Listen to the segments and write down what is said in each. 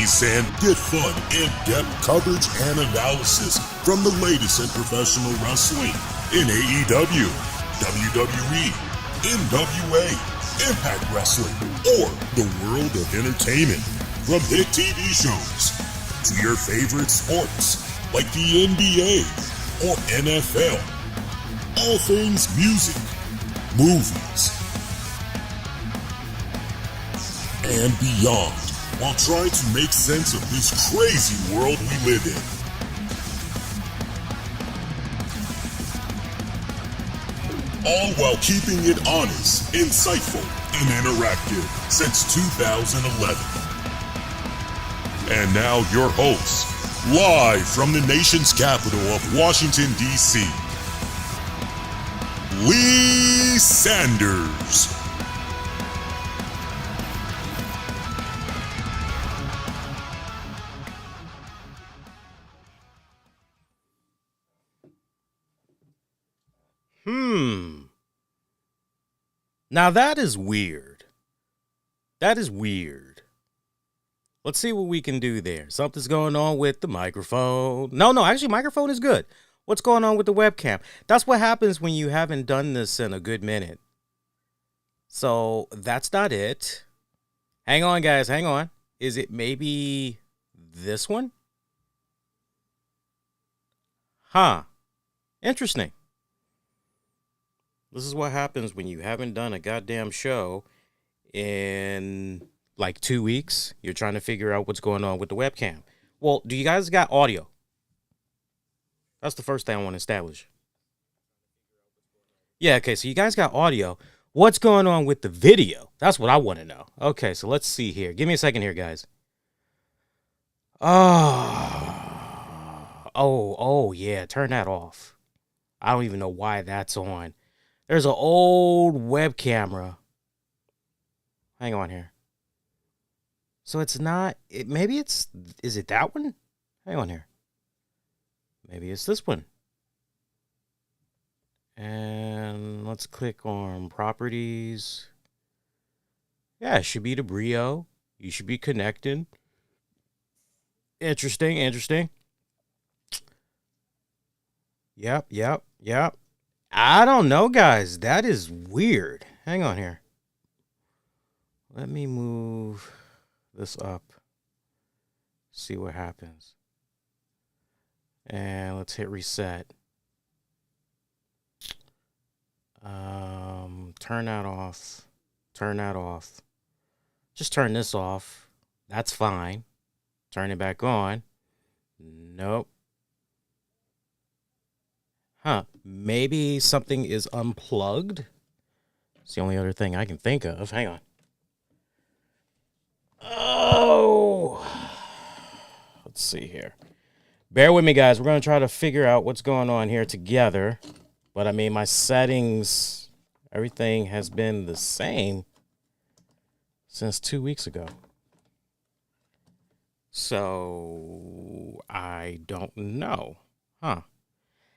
Release and get fun, in-depth coverage and analysis from the latest in professional wrestling in AEW, WWE, NWA, Impact Wrestling, or the world of entertainment. From hit TV shows to your favorite sports like the NBA or NFL. All things music, movies, and beyond, while trying to make sense of this crazy world we live in. All while keeping it honest, insightful, and interactive since 2011. And now your host, live from the nation's capital of Washington, D.C., Lee Sanders. Now that is weird. That is weird. Let's see what we can do there. Something's going on with the microphone. No, actually, microphone is good. What's going on with the webcam? That's what happens when you haven't done this in a good minute. So that's not it. Hang on, guys. Hang on. Is it maybe this one? Huh. Interesting. This is what happens when you haven't done a goddamn show in like 2 weeks. You're trying to figure out what's going on with the webcam. Well, do you guys got audio? That's the first thing I want to establish. Yeah, okay, so you guys got audio. What's going on with the video? That's what I want to know. Okay, so let's see here. Give me a second here, guys. Oh, yeah, turn that off. I don't even know why that's on. There's an old web camera. Hang on here. So it's not, is it that one? Hang on here. Maybe it's this one. And let's click on properties. Yeah, it should be the Brio. You should be connecting. Interesting. Yep. I don't know, guys. That is weird. Hang on here. Let me move this up. See what happens. And let's hit reset. Turn that off. Just turn this off. That's fine. Turn it back on. Nope. Huh. Maybe something is unplugged. It's the only other thing I can think of. Hang on. Oh. Let's see here. Bear with me, guys. We're going to try to figure out what's going on here together. But, I mean, my settings, everything has been the same since 2 weeks ago. So, I don't know. Huh.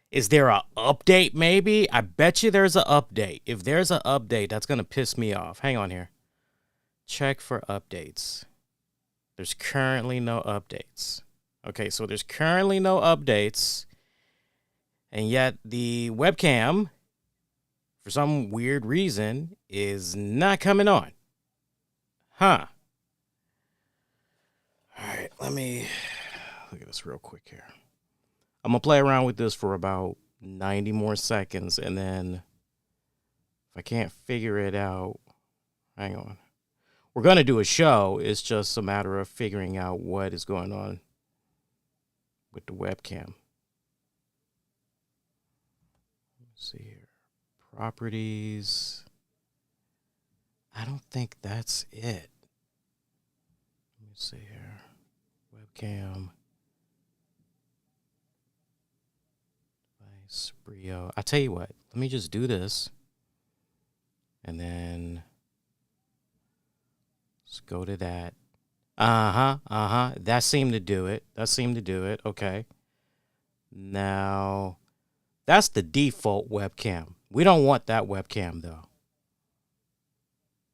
Is there an update maybe? I bet you there's an update. If there's an update, that's going to piss me off. Hang on here. Check for updates. There's currently no updates. Okay, so there's currently no updates. And yet the webcam, for some weird reason, is not coming on. Huh. All right, let me look at this real quick here. I'm going to play around with this for about 90 more seconds, and then if I can't figure it out, hang on. We're going to do a show. It's just a matter of figuring out what is going on with the webcam. Let's see here. Properties. I don't think that's it. Let me see here. Webcam. Brio. I tell you what, let me just do this. And then let's go to that. That seemed to do it. Okay. Now, that's the default webcam. We don't want that webcam, though.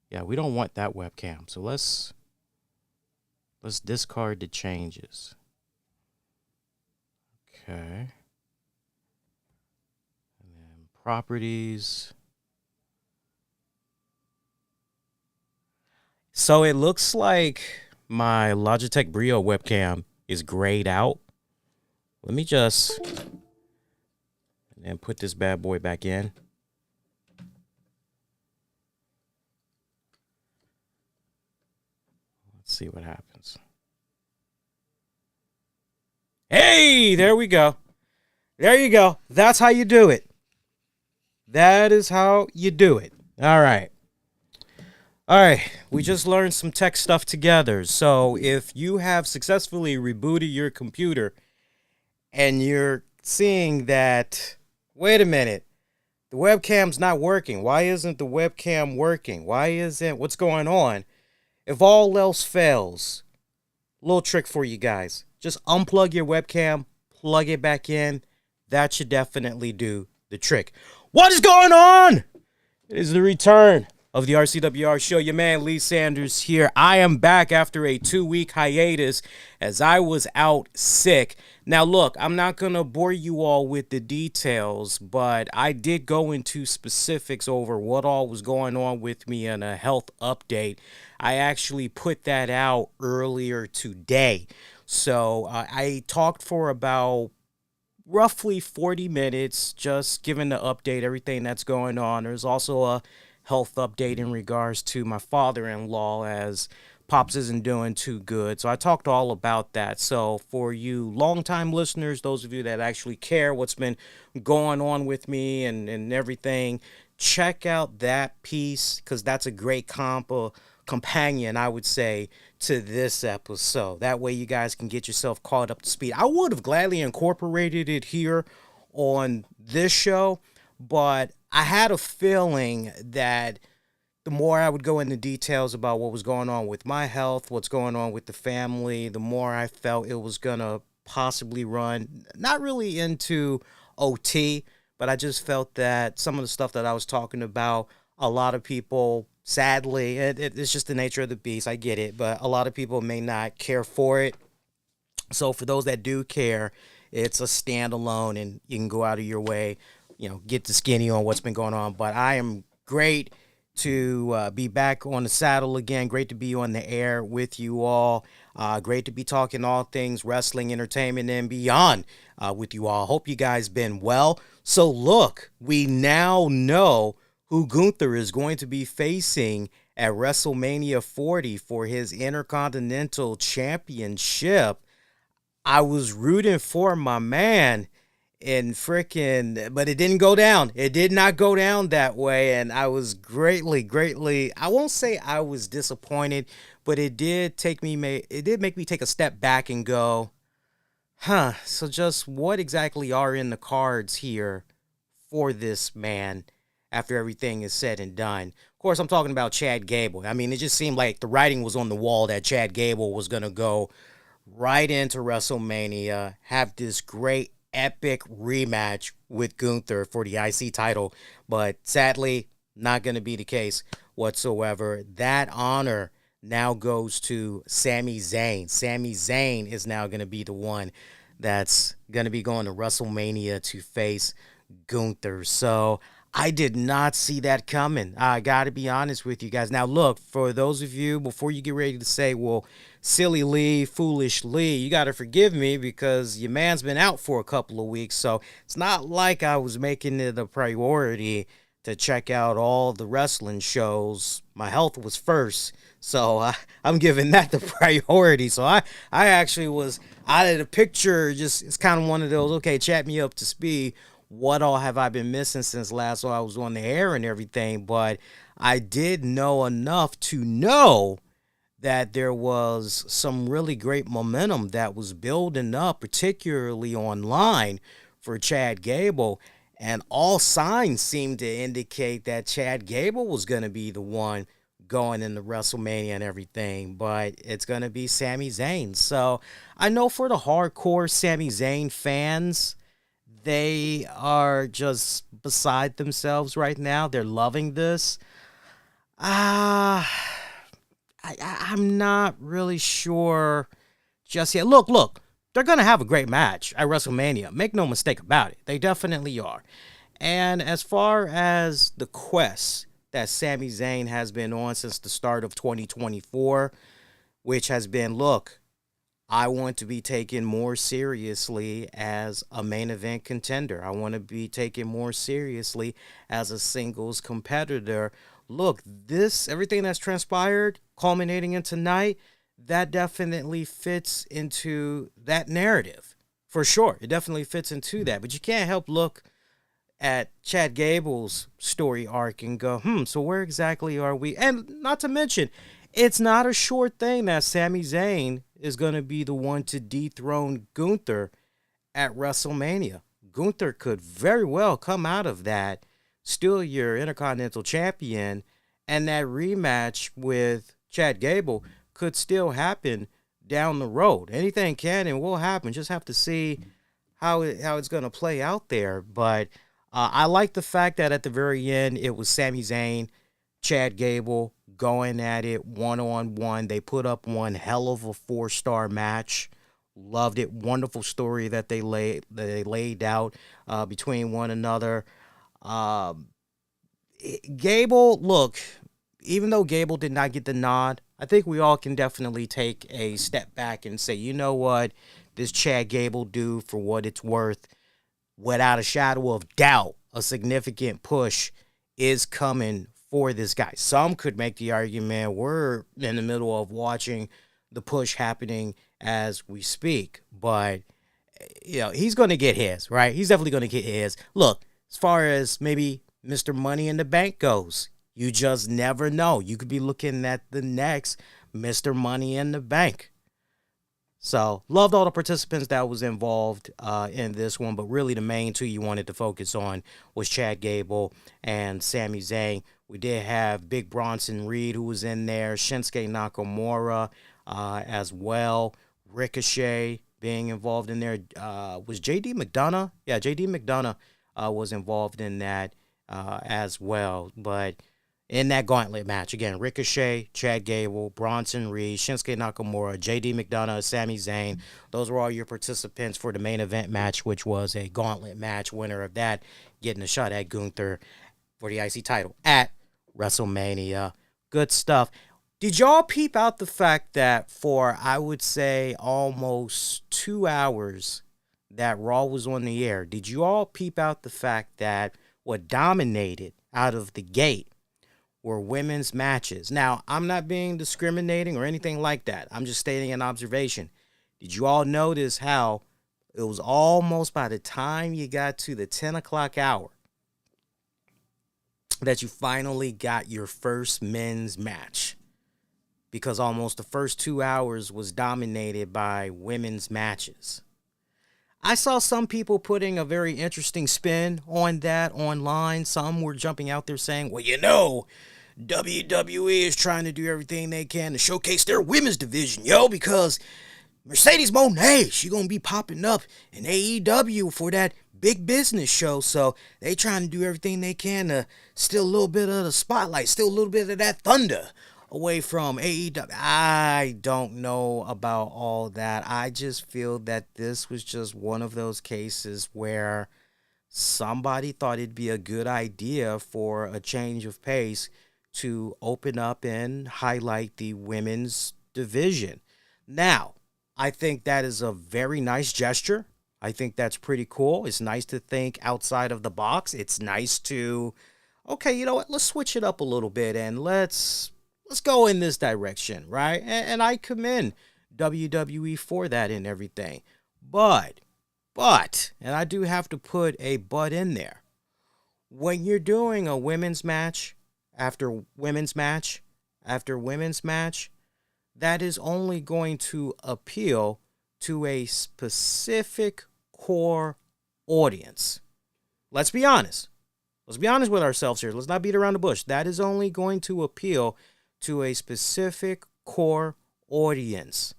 Yeah, we don't want that webcam. So let's Let's discard the changes. Okay. And then properties. So it looks like my Logitech Brio webcam is grayed out. Let me just and then put this bad boy back in. Let's see what happens. Hey, there we go. There you go. That's how you do it. That is how you do it. All right. All right. We just learned some tech stuff together. So if you have successfully rebooted your computer and you're seeing that, wait a minute, the webcam's not working. Why isn't the webcam working? What's going on? If all else fails, little trick for you guys. Just unplug your webcam, plug it back in. That should definitely do the trick. What is going on? It is the return of the RCWR show. Your man Lee Sanders here. I am back after a 2-week hiatus as I was out sick. Now look, I'm not going to bore you all with the details, but I did go into specifics over what all was going on with me in a health update. I actually put that out earlier today. So I talked for about roughly 40 minutes, just giving the update, everything that's going on. There's also a health update in regards to my father-in-law, as Pops isn't doing too good. So I talked all about that. So for you longtime listeners, those of you that actually care what's been going on with me and everything, check out that piece, because that's a great companion, I would say, to this episode. That way you guys can get yourself caught up to speed. I would have gladly incorporated it here on this show, but I had a feeling that the more I would go into details about what was going on with my health, what's going on with the family, the more I felt it was going to possibly run, not really into OT, but I just felt that some of the stuff that I was talking about, a lot of people, sadly, it's just the nature of the beast. I get it, but a lot of people may not care for it. So for those that do care, it's a standalone, and you can go out of your way, get the skinny on what's been going on. But I am great to be back on the saddle again. Great to be on the air with you all. Great to be talking all things wrestling, entertainment, and beyond with you all. Hope you guys been well. So look, we now know who Gunther is going to be facing at WrestleMania 40 for his Intercontinental Championship. I was rooting for my man, but it didn't go down. It did not go down that way, and I was greatly, I won't say I was disappointed, but it did make me take a step back and go, so just what exactly are in the cards here for this man after everything is said and done? Of course, I'm talking about Chad Gable. I mean, it just seemed like the writing was on the wall that Chad Gable was going to go right into WrestleMania, have this great epic rematch with Gunther for the IC title, but sadly, not going to be the case whatsoever. That honor now goes to Sami Zayn. Sami Zayn is now going to be the one that's going to be going to WrestleMania to face Gunther. So I did not see that coming. I got to be honest with you guys. Now, look, for those of you, before you get ready to say, well, silly Lee, foolish Lee, you got to forgive me because your man's been out for a couple of weeks. So it's not like I was making it a priority to check out all the wrestling shows. My health was first. So I'm giving that the priority. So I actually was out of the picture. Just, it's kind of one of those, okay, chat me up to speed. What all have I been missing since last I was on the air and everything? But I did know enough to know that there was some really great momentum that was building up, particularly online, for Chad Gable. And all signs seemed to indicate that Chad Gable was going to be the one going into WrestleMania and everything. But it's going to be Sami Zayn. So I know for the hardcore Sami Zayn fans, they are just beside themselves right now. They're loving this. I'm not really sure just yet. Look, they're going to have a great match at WrestleMania. Make no mistake about it. They definitely are. And as far as the quest that Sami Zayn has been on since the start of 2024, which has been, look, I want to be taken more seriously as a main event contender. I want to be taken more seriously as a singles competitor. Look, everything that's transpired, culminating in tonight, that definitely fits into that narrative. For sure. It definitely fits into that. But you can't help look at Chad Gable's story arc and go, so where exactly are we? And not to mention, it's not a short thing that Sami Zayn is going to be the one to dethrone Gunther at WrestleMania. Gunther could very well come out of that, still your Intercontinental Champion, and that rematch with Chad Gable could still happen down the road. Anything can and will happen. Just have to see how it's going to play out there. But I like the fact that at the very end, it was Sami Zayn, Chad Gable going at it one-on-one. They put up one hell of a 4-star match. Loved it. Wonderful story that they laid out between one another. Gable, look, even though Gable did not get the nod, I think we all can definitely take a step back and say, you know what, this Chad Gable dude, for what it's worth, without a shadow of doubt, a significant push is coming for this guy. Some could make the argument we're in the middle of watching the push happening as we speak, but he's going to get his, right? He's definitely going to get his. Look, as far as maybe Mr. Money in the Bank goes, you just never know. You could be looking at the next Mr. Money in the Bank. So, loved all the participants that was involved in this one, but really the main two you wanted to focus on was Chad Gable and Sami Zayn. We did have Big Bronson Reed, who was in there, Shinsuke Nakamura as well, Ricochet being involved in there. Was J.D. McDonough? Yeah, J.D. McDonough was involved in that as well, but in that gauntlet match, again, Ricochet, Chad Gable, Bronson Reed, Shinsuke Nakamura, J.D. McDonough, Sami Zayn. Those were all your participants for the main event match, which was a gauntlet match. Winner of that getting a shot at Gunther for the IC title at WrestleMania. Good stuff. Did y'all peep out the fact that for, I would say, almost 2 hours that Raw was on the air, did you all peep out the fact that what dominated out of the gate were women's matches? Now, I'm not being discriminating or anything like that. I'm just stating an observation. Did you all notice how it was almost by the time you got to the 10 o'clock hour that you finally got your first men's match? Because almost the first 2 hours was dominated by women's matches. I saw some people putting a very interesting spin on that online. Some were jumping out there saying, well, WWE is trying to do everything they can to showcase their women's division, because Mercedes Moné, she going to be popping up in AEW for that big business show. So they trying to do everything they can to steal a little bit of the spotlight, steal a little bit of that thunder away from AEW. I don't know about all that. I just feel that this was just one of those cases where somebody thought it'd be a good idea for a change of pace to open up and highlight the women's division. Now, I think that is a very nice gesture. I think that's pretty cool. It's nice to think outside of the box. It's nice to, okay, you know what? Let's switch it up a little bit and let's go in this direction, right? And I commend WWE for that and everything. But, and I do have to put a but in there. When you're doing a women's match after women's match after women's match, that is only going to appeal to a specific core audience. Let's be honest. Let's be honest with ourselves here. Let's not beat around the bush. That is only going to appeal to a specific core audience.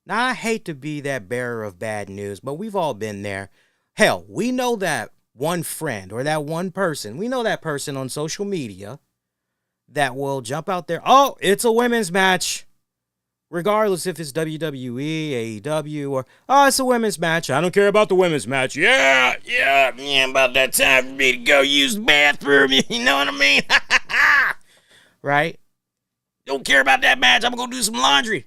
Now, I hate to be that bearer of bad news, but we've all been there. Hell, we know that one friend or that one person. We know that person on social media that will jump out there. Oh, it's a women's match. Regardless if it's WWE, AEW, or, oh, it's a women's match. I don't care about the women's match. Yeah, about that time for me to go use the bathroom. You know what I mean? Right? Don't care about that match. I'm going to go do some laundry.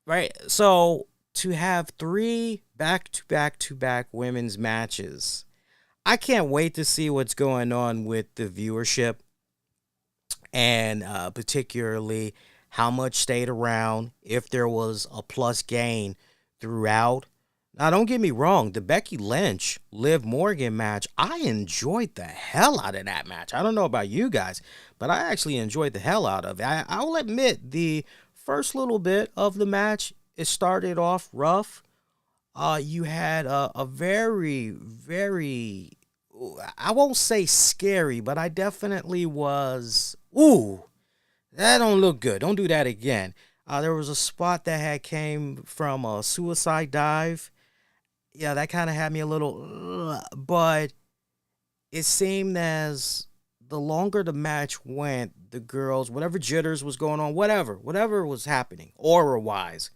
Right? So, to have 3 back-to-back women's matches, I can't wait to see what's going on with the viewership, and particularly how much stayed around, if there was a plus gain throughout. Now, don't get me wrong, the Becky Lynch, Liv Morgan match, I enjoyed the hell out of that match. I don't know about you guys, but I actually enjoyed the hell out of it. I will admit, the first little bit of the match, it started off rough. You had a very, very, I won't say scary, but I definitely was, ooh, that don't look good. Don't do that again. There was a spot that had came from a suicide dive. Yeah, that kind of had me a little, but it seemed as the longer the match went, the girls, whatever jitters was going on, whatever was happening, aura-wise,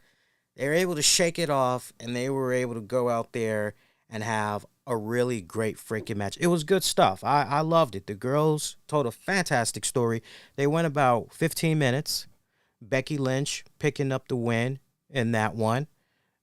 they were able to shake it off, and they were able to go out there and have a really great freaking match. It was good stuff. I loved it. The girls told a fantastic story. They went about 15 minutes. Becky Lynch picking up the win in that one.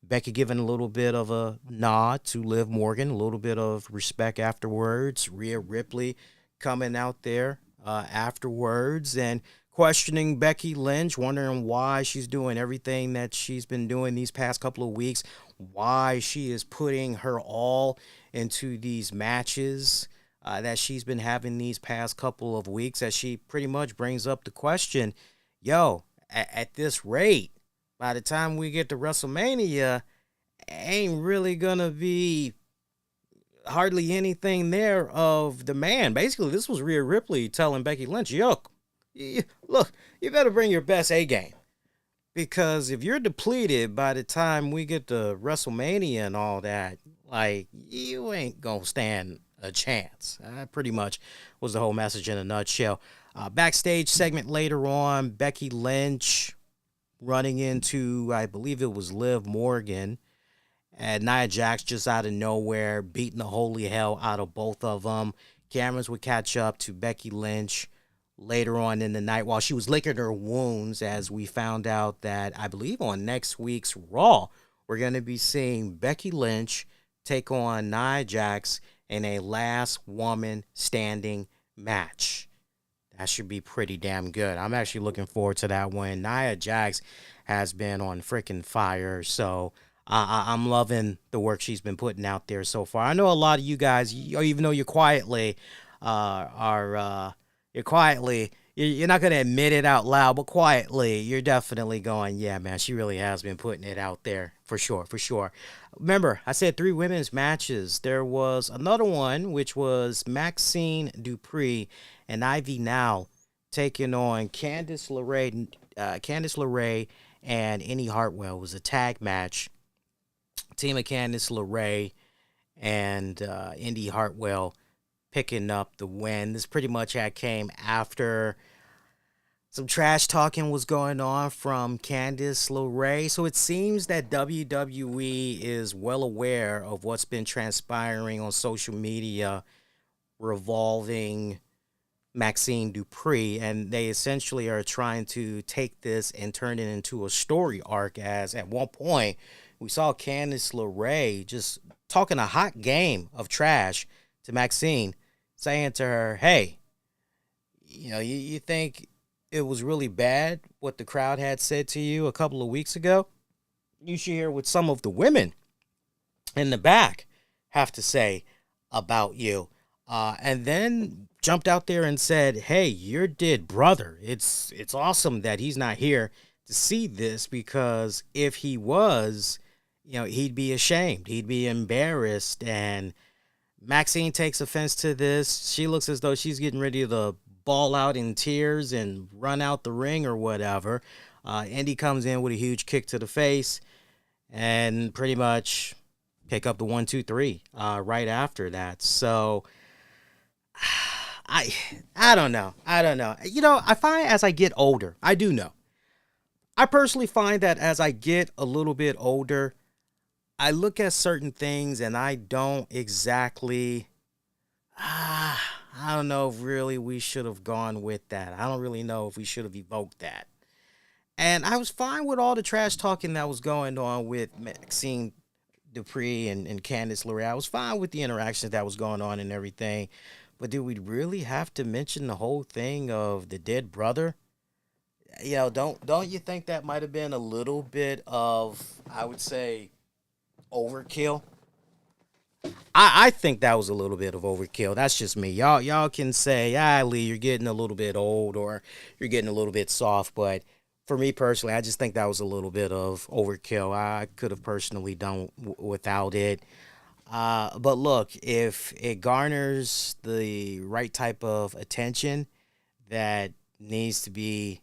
Becky giving a little bit of a nod to Liv Morgan, a little bit of respect afterwards. Rhea Ripley coming out there afterwards and questioning Becky Lynch, wondering why she's doing everything that she's been doing these past couple of weeks, why she is putting her all into these matches that she's been having these past couple of weeks, as she pretty much brings up the question, yo, at this rate, by the time we get to WrestleMania, ain't really gonna be hardly anything there of demand. Basically, this was Rhea Ripley telling Becky Lynch, yo, look, you better bring your best A game. Because if you're depleted by the time we get to WrestleMania and all that, like, you ain't gonna stand a chance. That pretty much was the whole message in a nutshell. Backstage segment later on, Becky Lynch running into, I believe it was Liv Morgan, and Nia Jax just out of nowhere, beating the holy hell out of both of them. Cameras would catch up to Becky Lynch later on in the night while she was licking her wounds, as we found out that, I believe on next week's Raw, we're going to be seeing Becky Lynch take on Nia Jax in a last woman standing match. That should be pretty damn good. I'm actually looking forward to that one. Nia Jax has been on freaking fire, so I'm loving the work she's been putting out there so far. I know a lot of you guys, even though you're quietly, you're not going to admit it out loud, but quietly, you're definitely going, yeah, man, she really has been putting it out there, for sure. Remember, I said 3 women's matches. There was another one, which was Maxine Dupree and Ivy Now taking on Candice LeRae and Indy Hartwell. It was a tag match. Team of Candice LeRae and Indy Hartwell picking up the win. This pretty much came after some trash talking was going on from Candice LeRae. So it seems that WWE is well aware of what's been transpiring on social media revolving Maxine Dupree, and they essentially are trying to take this and turn it into a story arc, as at one point we saw Candice LeRae just talking a hot game of trash to Maxine, saying to her, hey, you think it was really bad what the crowd had said to you a couple of weeks ago? You should hear what some of the women in the back have to say about you. And then jumped out there and said, hey, your dead brother. It's awesome that he's not here to see this, because if he was, he'd be ashamed. He'd be embarrassed. And Maxine takes offense to this. She looks as though she's getting ready to bawl out in tears and run out the ring or whatever. Indy comes in with a huge kick to the face and pretty much pick up the 1, 2, 3 right after that. So I don't know. I find as I get older, I do know, I personally find that as I get a little bit older, I look at certain things and I don't exactly, I don't know if really we should have gone with that. I don't really know if we should have evoked that. And I was fine with all the trash talking that was going on with Maxine Dupree and Candice LeRae. I was fine with the interactions that was going on and everything. But do we really have to mention the whole thing of the dead brother? Don't you think that might have been a little bit of, I would say, overkill? I think that was a little bit of overkill. That's just me. Y'all can say, Lee, you're getting a little bit old or you're getting a little bit soft, but for me personally, I just think that was a little bit of overkill. I could have personally done without it. But look, if it garners the right type of attention that needs to be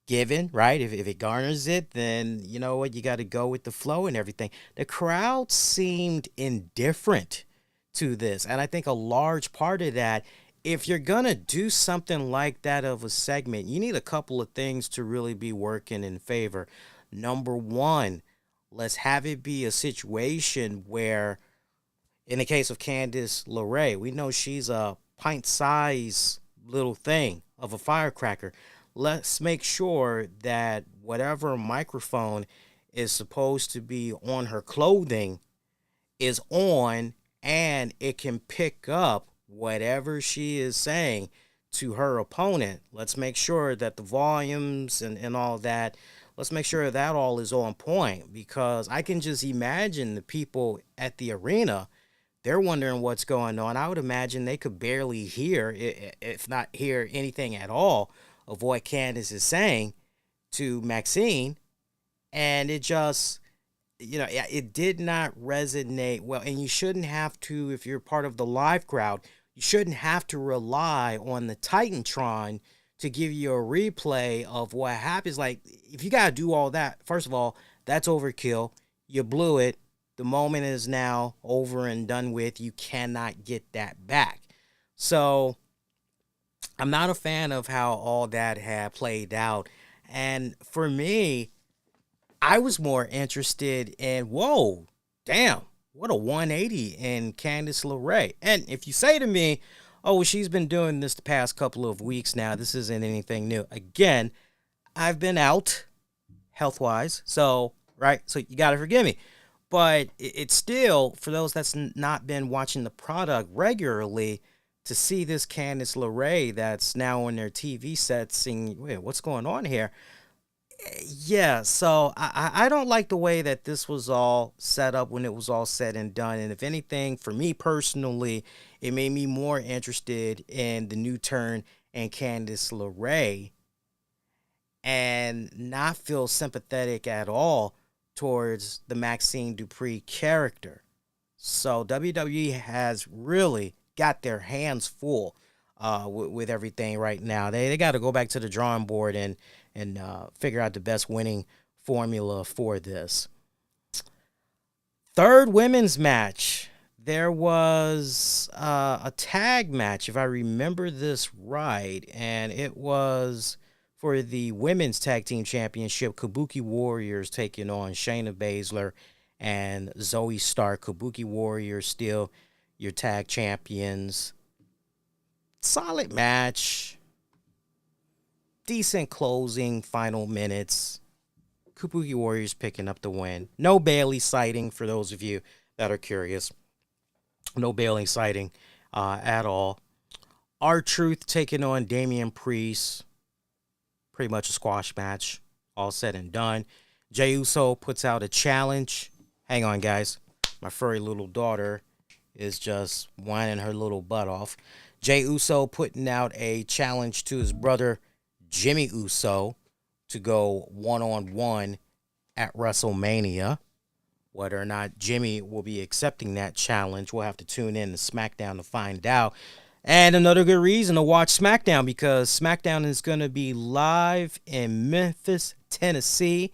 given, right? If it garners it, then you know what? You got to go with the flow and everything. The crowd seemed indifferent to this. And I think a large part of that, if you're going to do something like that of a segment, you need a couple of things to really be working in favor. Number one, let's have it be a situation where, in the case of Candice LeRae, we know she's a pint-sized little thing of a firecracker. Let's make sure that whatever microphone is supposed to be on her clothing is on, and it can pick up whatever she is saying to her opponent. Let's make sure that the volumes and all that, let's make sure that all is on point, because I can just imagine the people at the arena, they're wondering what's going on. I would imagine they could barely hear, if not hear anything at all, of what Candice is saying to Maxine. And it just, it did not resonate well. And you shouldn't have to, if you're part of the live crowd, you shouldn't have to rely on the Titantron to give you a replay of what happens. Like, if you got to do all that, first of all, that's overkill. You blew it. The moment is now over and done with. You cannot get that back. So I'm not a fan of how all that had played out. And for me, I was more interested in, whoa, damn, what a 180 in Candice LeRae. And if you say to me, oh, well, she's been doing this the past couple of weeks now, this isn't anything new. Again, I've been out health-wise, so you got to forgive me. But it's still, for those that's not been watching the product regularly, to see this Candice LeRae that's now on their TV set saying, wait, what's going on here? Yeah, so I don't like the way that this was all set up when it was all said and done. And if anything, for me personally, it made me more interested in the new turn and Candice LeRae and not feel sympathetic at all towards the Maxine Dupree character. So WWE has really got their hands full with everything right now. They got to go back to the drawing board and figure out the best winning formula for this. Third women's match. There was a tag match, if I remember this right, and it was for the women's tag team championship. Kabuki Warriors taking on Shayna Baszler and Zoe Stark. Kabuki Warriors still your tag champions. Solid match. Decent closing, final minutes. Kabuki Warriors picking up the win. No Bayley sighting for those of you that are curious. No Bayley sighting at all. R-Truth taking on Damian Priest. Pretty much a squash match. All said and done. Jey Uso puts out a challenge. Hang on, guys. My furry little daughter is just whining her little butt off. Jey Uso putting out a challenge to his brother Jimmy Uso to go one-on-one at WrestleMania. Whether or not Jimmy will be accepting that challenge, we'll have to tune in to SmackDown to find out. And another good reason to watch SmackDown, because SmackDown is going to be live in Memphis, Tennessee.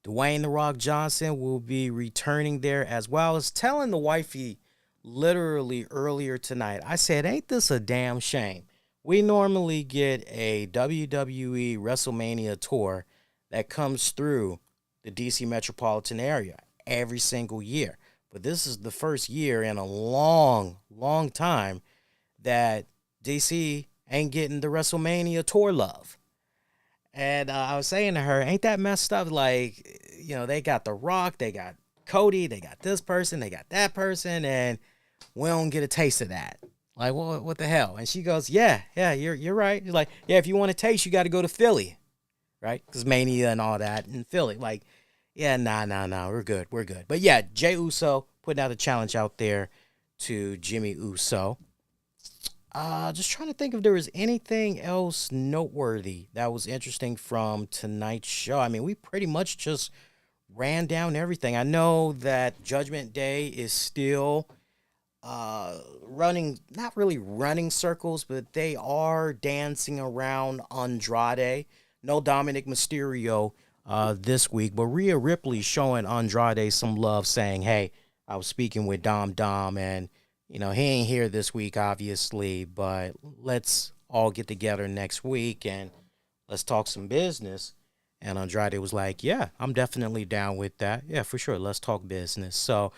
Dwayne "The Rock" Johnson will be returning there, as well as telling the wifey literally earlier tonight. I said, ain't this a damn shame? We normally get a WWE WrestleMania tour that comes through the DC metropolitan area every single year. But this is the first year in a long, long time that DC ain't getting the WrestleMania tour love. And I was saying to her, ain't that messed up? Like, they got The Rock, they got Cody, they got this person, they got that person, and we don't get a taste of that. Like, what the hell? And she goes, yeah, you're right. She's like, yeah, if you want a taste, you got to go to Philly, right? Because Mania and all that in Philly. Like, yeah, nah, we're good. But yeah, Jey Uso putting out a challenge out there to Jimmy Uso. Just trying to think if there was anything else noteworthy that was interesting from tonight's show. I mean, we pretty much just ran down everything. I know that Judgment Day is still running, not really running circles, but they are dancing around Andrade. No Dominic Mysterio this week, but Rhea Ripley showing Andrade some love, saying, hey, I was speaking with Dom, and he ain't here this week, obviously, but let's all get together next week and let's talk some business. And Andrade was like, yeah, I'm definitely down with that. Yeah, for sure. Let's talk business. So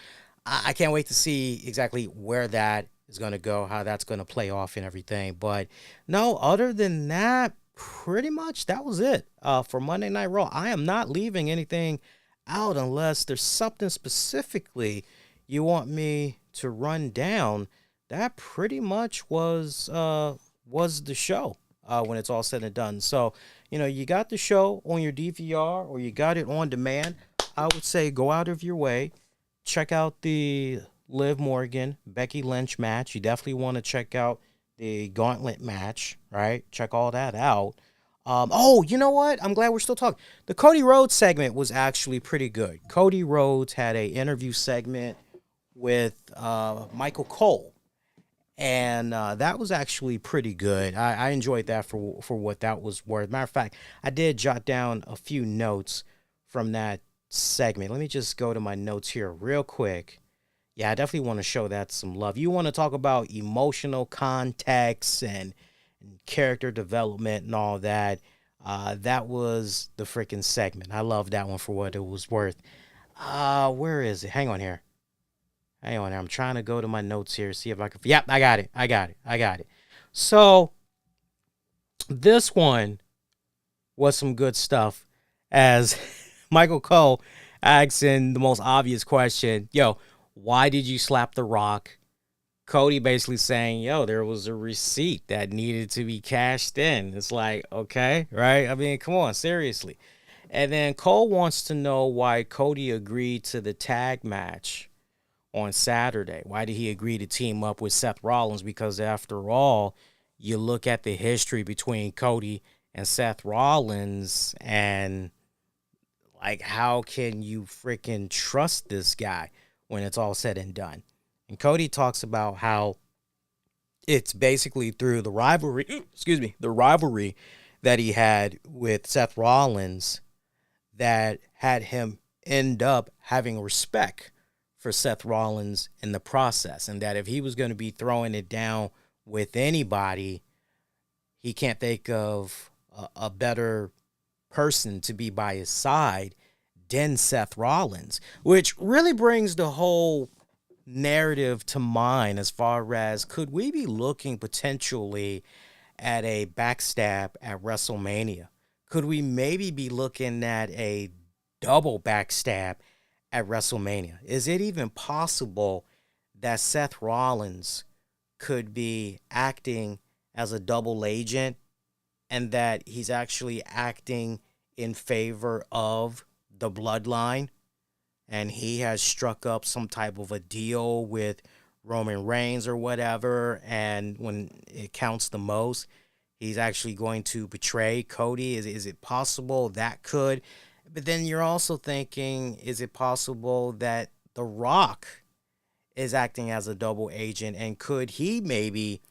I can't wait to see exactly where that is going to go, how that's going to play off and everything. But no, other than that, pretty much that was it for Monday Night Raw. I am not leaving anything out unless there's something specifically you want me to run down. That pretty much was the show when it's all said and done. So, you got the show on your DVR or you got it on demand. I would say go out of your way, check out the Liv Morgan, Becky Lynch match. You definitely want to check out the Gauntlet match, right? Check all that out. Oh, you know what? I'm glad we're still talking. The Cody Rhodes segment was actually pretty good. Cody Rhodes had a interview segment with Michael Cole, and that was actually pretty good. I enjoyed that for what that was worth. Matter of fact, I did jot down a few notes from that segment. Let me just go to my notes here real quick. Yeah, I definitely want to show that some love. You want to talk about emotional context and character development and all that. That was the freaking segment. I love that one for what it was worth. Where is it? Hang on here. I'm trying to go to my notes here, see if I can. Yep, I got it. So this one was some good stuff, as Michael Cole asking the most obvious question, yo, why did you slap The Rock? Cody basically saying, yo, there was a receipt that needed to be cashed in. It's like, okay, right? I mean, come on, seriously. And then Cole wants to know why Cody agreed to the tag match on Saturday. Why did he agree to team up with Seth Rollins? Because after all, you look at the history between Cody and Seth Rollins, and like, how can you freaking trust this guy when it's all said and done? And Cody talks about how it's basically through the rivalry, the rivalry that he had with Seth Rollins that had him end up having respect for Seth Rollins in the process, and that if he was going to be throwing it down with anybody, he can't think of a better person to be by his side than Seth Rollins, which really brings the whole narrative to mind as far as, could we be looking potentially at a backstab at WrestleMania? Could we maybe be looking at a double backstab at WrestleMania? Is it even possible that Seth Rollins could be acting as a double agent and that he's actually acting in favor of the bloodline, and he has struck up some type of a deal with Roman Reigns or whatever, and when it counts the most, he's actually going to betray Cody? Is it possible that could? But then you're also thinking, is it possible that The Rock is acting as a double agent, and could he maybe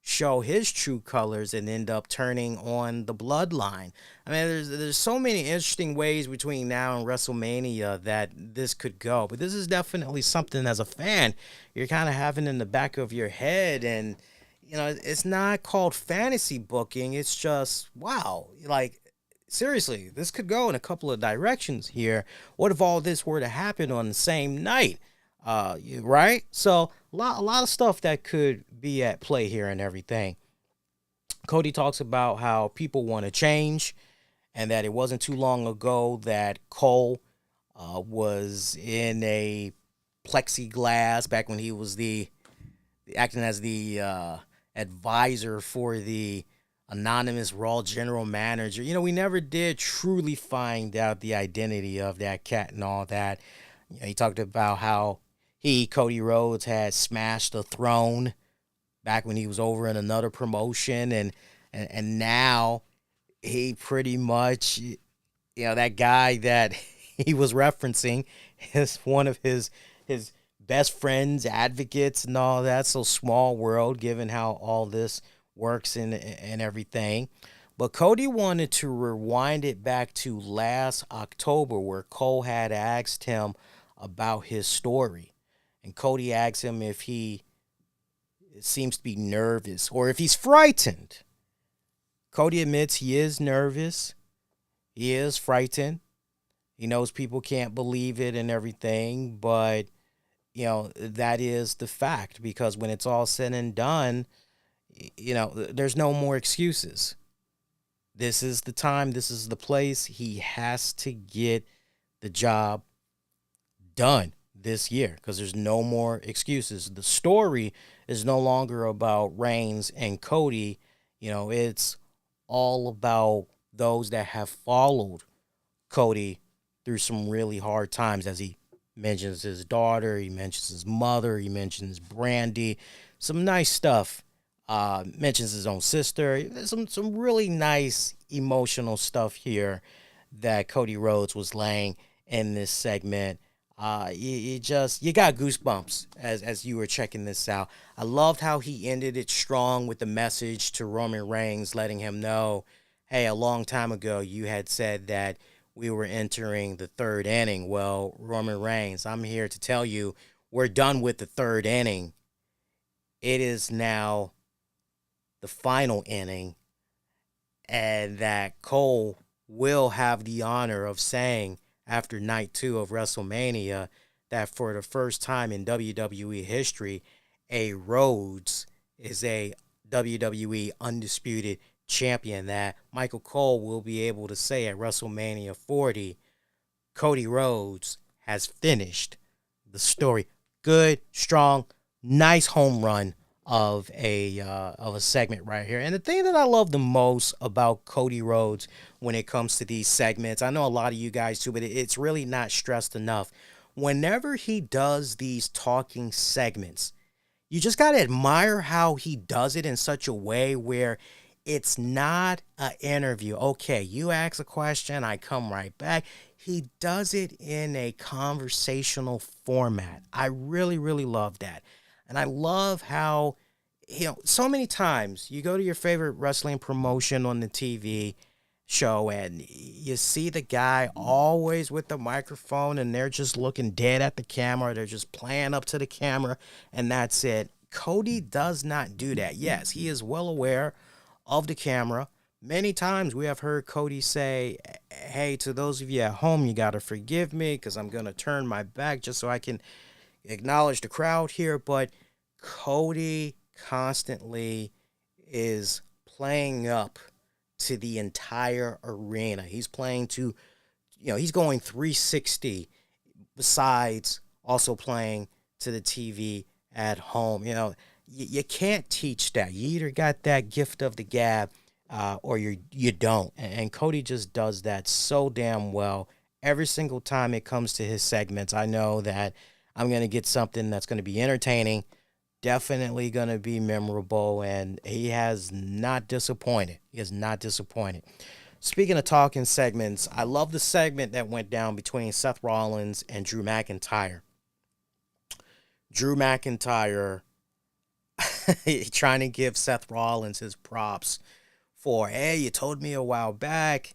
show his true colors and end up turning on the bloodline? I mean, there's so many interesting ways between now and WrestleMania that this could go, but this is definitely something as a fan you're kind of having in the back of your head. And it's not called fantasy booking, it's just, wow, like, seriously, this could go in a couple of directions here. What if all this were to happen on the same night? Right? So a lot of stuff that could be at play here and everything. Cody talks about how people want to change and that it wasn't too long ago that Cole was in a plexiglass back when he was the acting as the advisor for the anonymous Raw general manager. You know, we never did truly find out the identity of that cat and all that. You know, he talked about how Cody Rhodes, had smashed the throne back when he was over in another promotion, and now he pretty much, that guy that he was referencing is one of his best friends, advocates, and all that. So small world, given how all this works and everything. But Cody wanted to rewind it back to last October, where Cole had asked him about his story. And Cody asked him if he seems to be nervous or if he's frightened. Cody admits he is nervous. He is frightened. He knows people can't believe it and everything, but, that is the fact, because when it's all said and done, there's no more excuses. This is the time. This is the place. He has to get the job done this year because there's no more excuses. The story is no longer about Reigns and Cody. It's all about those that have followed Cody through some really hard times, as he mentions his daughter, he mentions his mother, he mentions Brandy, some nice stuff. Mentions his own sister. Some really nice emotional stuff here that Cody Rhodes was laying in this segment. You got goosebumps as you were checking this out. I loved how he ended it strong with the message to Roman Reigns, letting him know, hey, a long time ago you had said that we were entering the third inning. Well, Roman Reigns, I'm here to tell you we're done with the third inning. It is now the final inning, and that Cole will have the honor of saying after night 2 of WrestleMania that for the first time in WWE history, a Rhodes is a WWE undisputed champion, that Michael Cole will be able to say at WrestleMania 40, Cody Rhodes has finished the story. Good, strong, nice home run of a segment right here. And the thing that I love the most about Cody Rhodes when it comes to these segments, I know a lot of you guys too, but it's really not stressed enough. Whenever he does these talking segments, you just got to admire how he does it in such a way where it's not an interview. Okay, you ask a question, I come right back. He does it in a conversational format. I really, really love that. And I love how, so many times you go to your favorite wrestling promotion on the TV show and you see the guy always with the microphone and they're just looking dead at the camera. They're just playing up to the camera and that's it. Cody does not do that. Yes, he is well aware of the camera. Many times we have heard Cody say, hey, to those of you at home, you got to forgive me because I'm going to turn my back just so I can acknowledge the crowd here. But Cody constantly is playing up to the entire arena. He's playing to, he's going 360 besides also playing to the TV at home. You can't teach that. You either got that gift of the gab or you don't. And Cody just does that so damn well. Every single time it comes to his segments, I know that I'm going to get something that's going to be entertaining, definitely going to be memorable, and he has not disappointed. He has not disappointed. Speaking of talking segments, I love the segment that went down between Seth Rollins and Drew McIntyre. Drew McIntyre trying to give Seth Rollins his props for, hey, you told me a while back,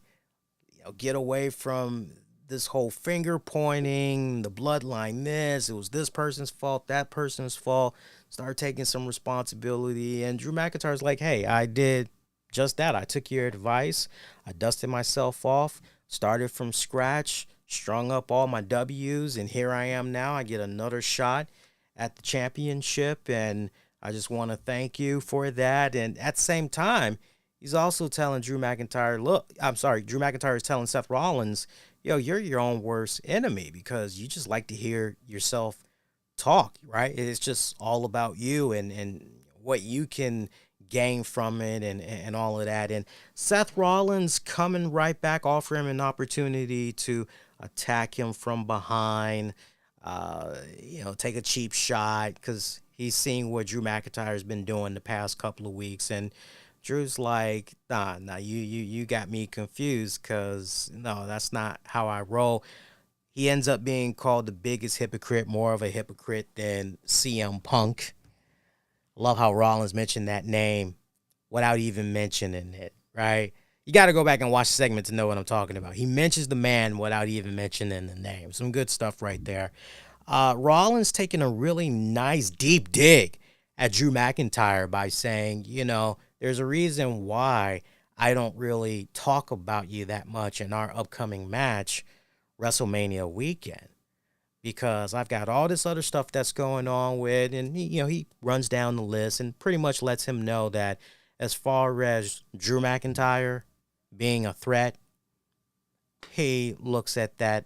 get away from this whole finger pointing, the bloodline it was this person's fault, that person's fault, start taking some responsibility. And Drew McIntyre's like, hey, I did just that. I took your advice. I dusted myself off, started from scratch, strung up all my W's, and here I am now. I get another shot at the championship, and I just want to thank you for that. And at the same time, he's also telling Drew McIntyre, Drew McIntyre is telling Seth Rollins, yo, you're your own worst enemy because you just like to hear yourself talk, right? It's just all about you and what you can gain from it and all of that. And Seth Rollins coming right back, offering him an opportunity to attack him from behind, take a cheap shot because he's seeing what Drew McIntyre has been doing the past couple of weeks. And Drew's like, nah, you got me confused because, no, that's not how I roll. He ends up being called the biggest hypocrite, more of a hypocrite than CM Punk. Love how Rollins mentioned that name without even mentioning it, right? You got to go back and watch the segment to know what I'm talking about. He mentions the man without even mentioning the name. Some good stuff right there. Rollins taking a really nice deep dig at Drew McIntyre by saying, there's a reason why I don't really talk about you that much in our upcoming match, WrestleMania weekend, because I've got all this other stuff that's going on with, and he runs down the list and pretty much lets him know that as far as Drew McIntyre being a threat, he looks at that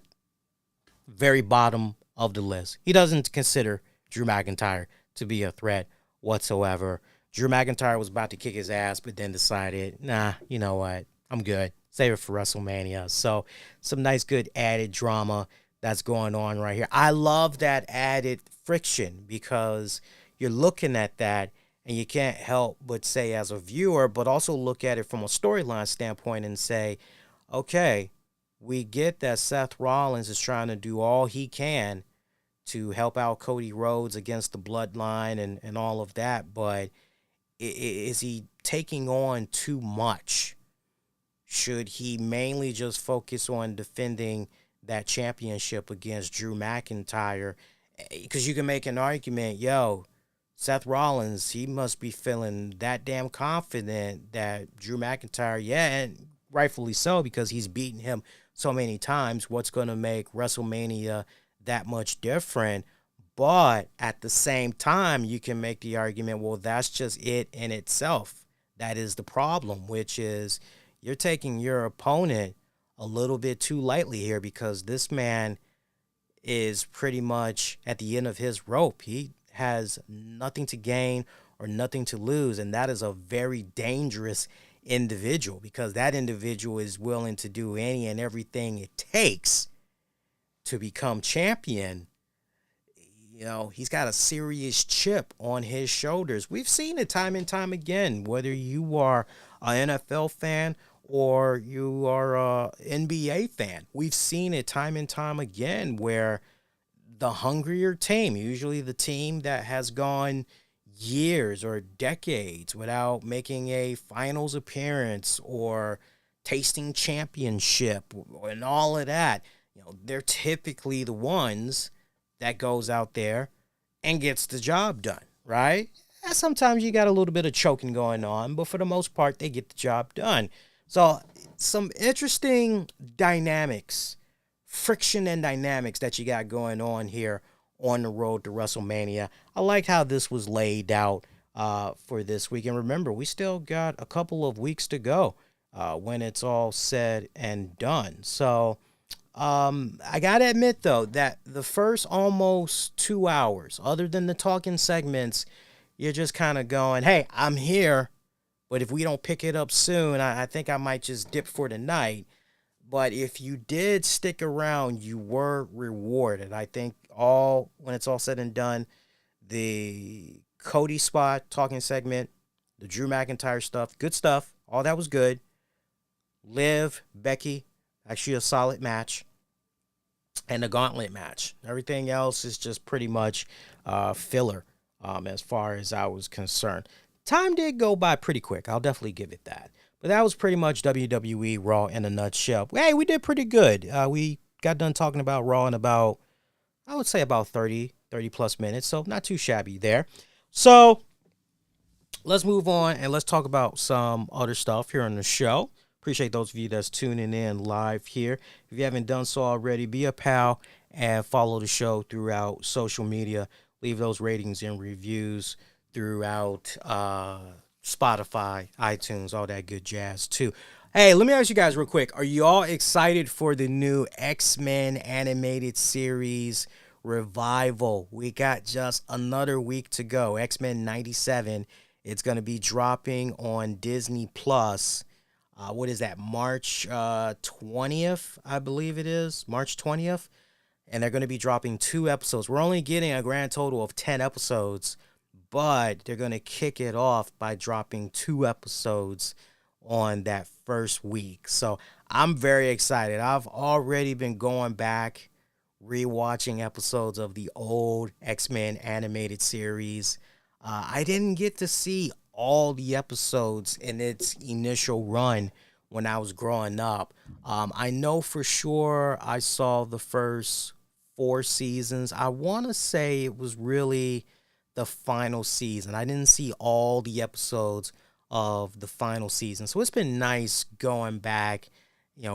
very bottom of the list. He doesn't consider Drew McIntyre to be a threat whatsoever. Drew McIntyre was about to kick his ass, but then decided, nah, you know what? I'm good. Save it for WrestleMania. So some nice, good added drama that's going on right here. I love that added friction because you're looking at that and you can't help but say as a viewer, but also look at it from a storyline standpoint and say, okay, we get that Seth Rollins is trying to do all he can to help out Cody Rhodes against the bloodline and all of that, but is he taking on too much? Should he mainly just focus on defending that championship against Drew McIntyre? Because you can make an argument, Seth Rollins, he must be feeling that damn confident that Drew McIntyre, and rightfully so because he's beaten him so many times. What's going to make WrestleMania that much different? But at the same time, you can make the argument, well, that's just it in itself. That is the problem, which is you're taking your opponent a little bit too lightly here because this man is pretty much at the end of his rope. He has nothing to gain or nothing to lose, and that is a very dangerous individual because that individual is willing to do any and everything it takes to become champion. He's got a serious chip on his shoulders. We've seen it time and time again, whether you are an NFL fan or you are an NBA fan. We've seen it time and time again where the hungrier team, usually the team that has gone years or decades without making a finals appearance or tasting championship and all of that, they're typically the ones that goes out there and gets the job done, right? And sometimes you got a little bit of choking going on, but for the most part, they get the job done. So some interesting dynamics, friction and dynamics that you got going on here on the road to WrestleMania. I like how this was laid out for this week. And remember, we still got a couple of weeks to go when it's all said and done. So I got to admit, though, that the first almost 2 hours, other than the talking segments, you're just kind of going, hey, I'm here, but if we don't pick it up soon, I think I might just dip for the night. But if you did stick around, you were rewarded. I think when it's all said and done, the Cody spot, talking segment, the Drew McIntyre stuff, good stuff. All that was good. Liv, Becky, actually a solid match. And the gauntlet match. Everything else is just pretty much filler as far as I was concerned. Time did go by pretty quick. I'll definitely give it that. But that was pretty much WWE RAW in a nutshell. Hey, we did pretty good. We got done talking about Raw in about, I would say about 30 plus minutes. So not too shabby there. So let's move on and let's talk about some other stuff here on the show. Appreciate those of you that's tuning in live here. If you haven't done so already, be a pal and follow the show throughout social media. Leave those ratings and reviews throughout Spotify, iTunes, all that good jazz too. Hey, let me ask you guys real quick. Are you all excited for the new X-Men animated series revival? We got just another week to go. X-Men 97. It's going to be dropping on Disney Plus. What is that? March 20th, I believe it is. March 20th. And they're going to be dropping 2 episodes. We're only getting a grand total of 10 episodes, but they're going to kick it off by dropping 2 episodes on that first week. So I'm very excited. I've already been going back, rewatching episodes of the old X-Men animated series. I didn't get to see all the episodes in its initial run when I was growing up. I know for sure I saw the first 4 seasons. I want to say it was really the final season. I didn't see all the episodes of the final season. So it's been nice going back,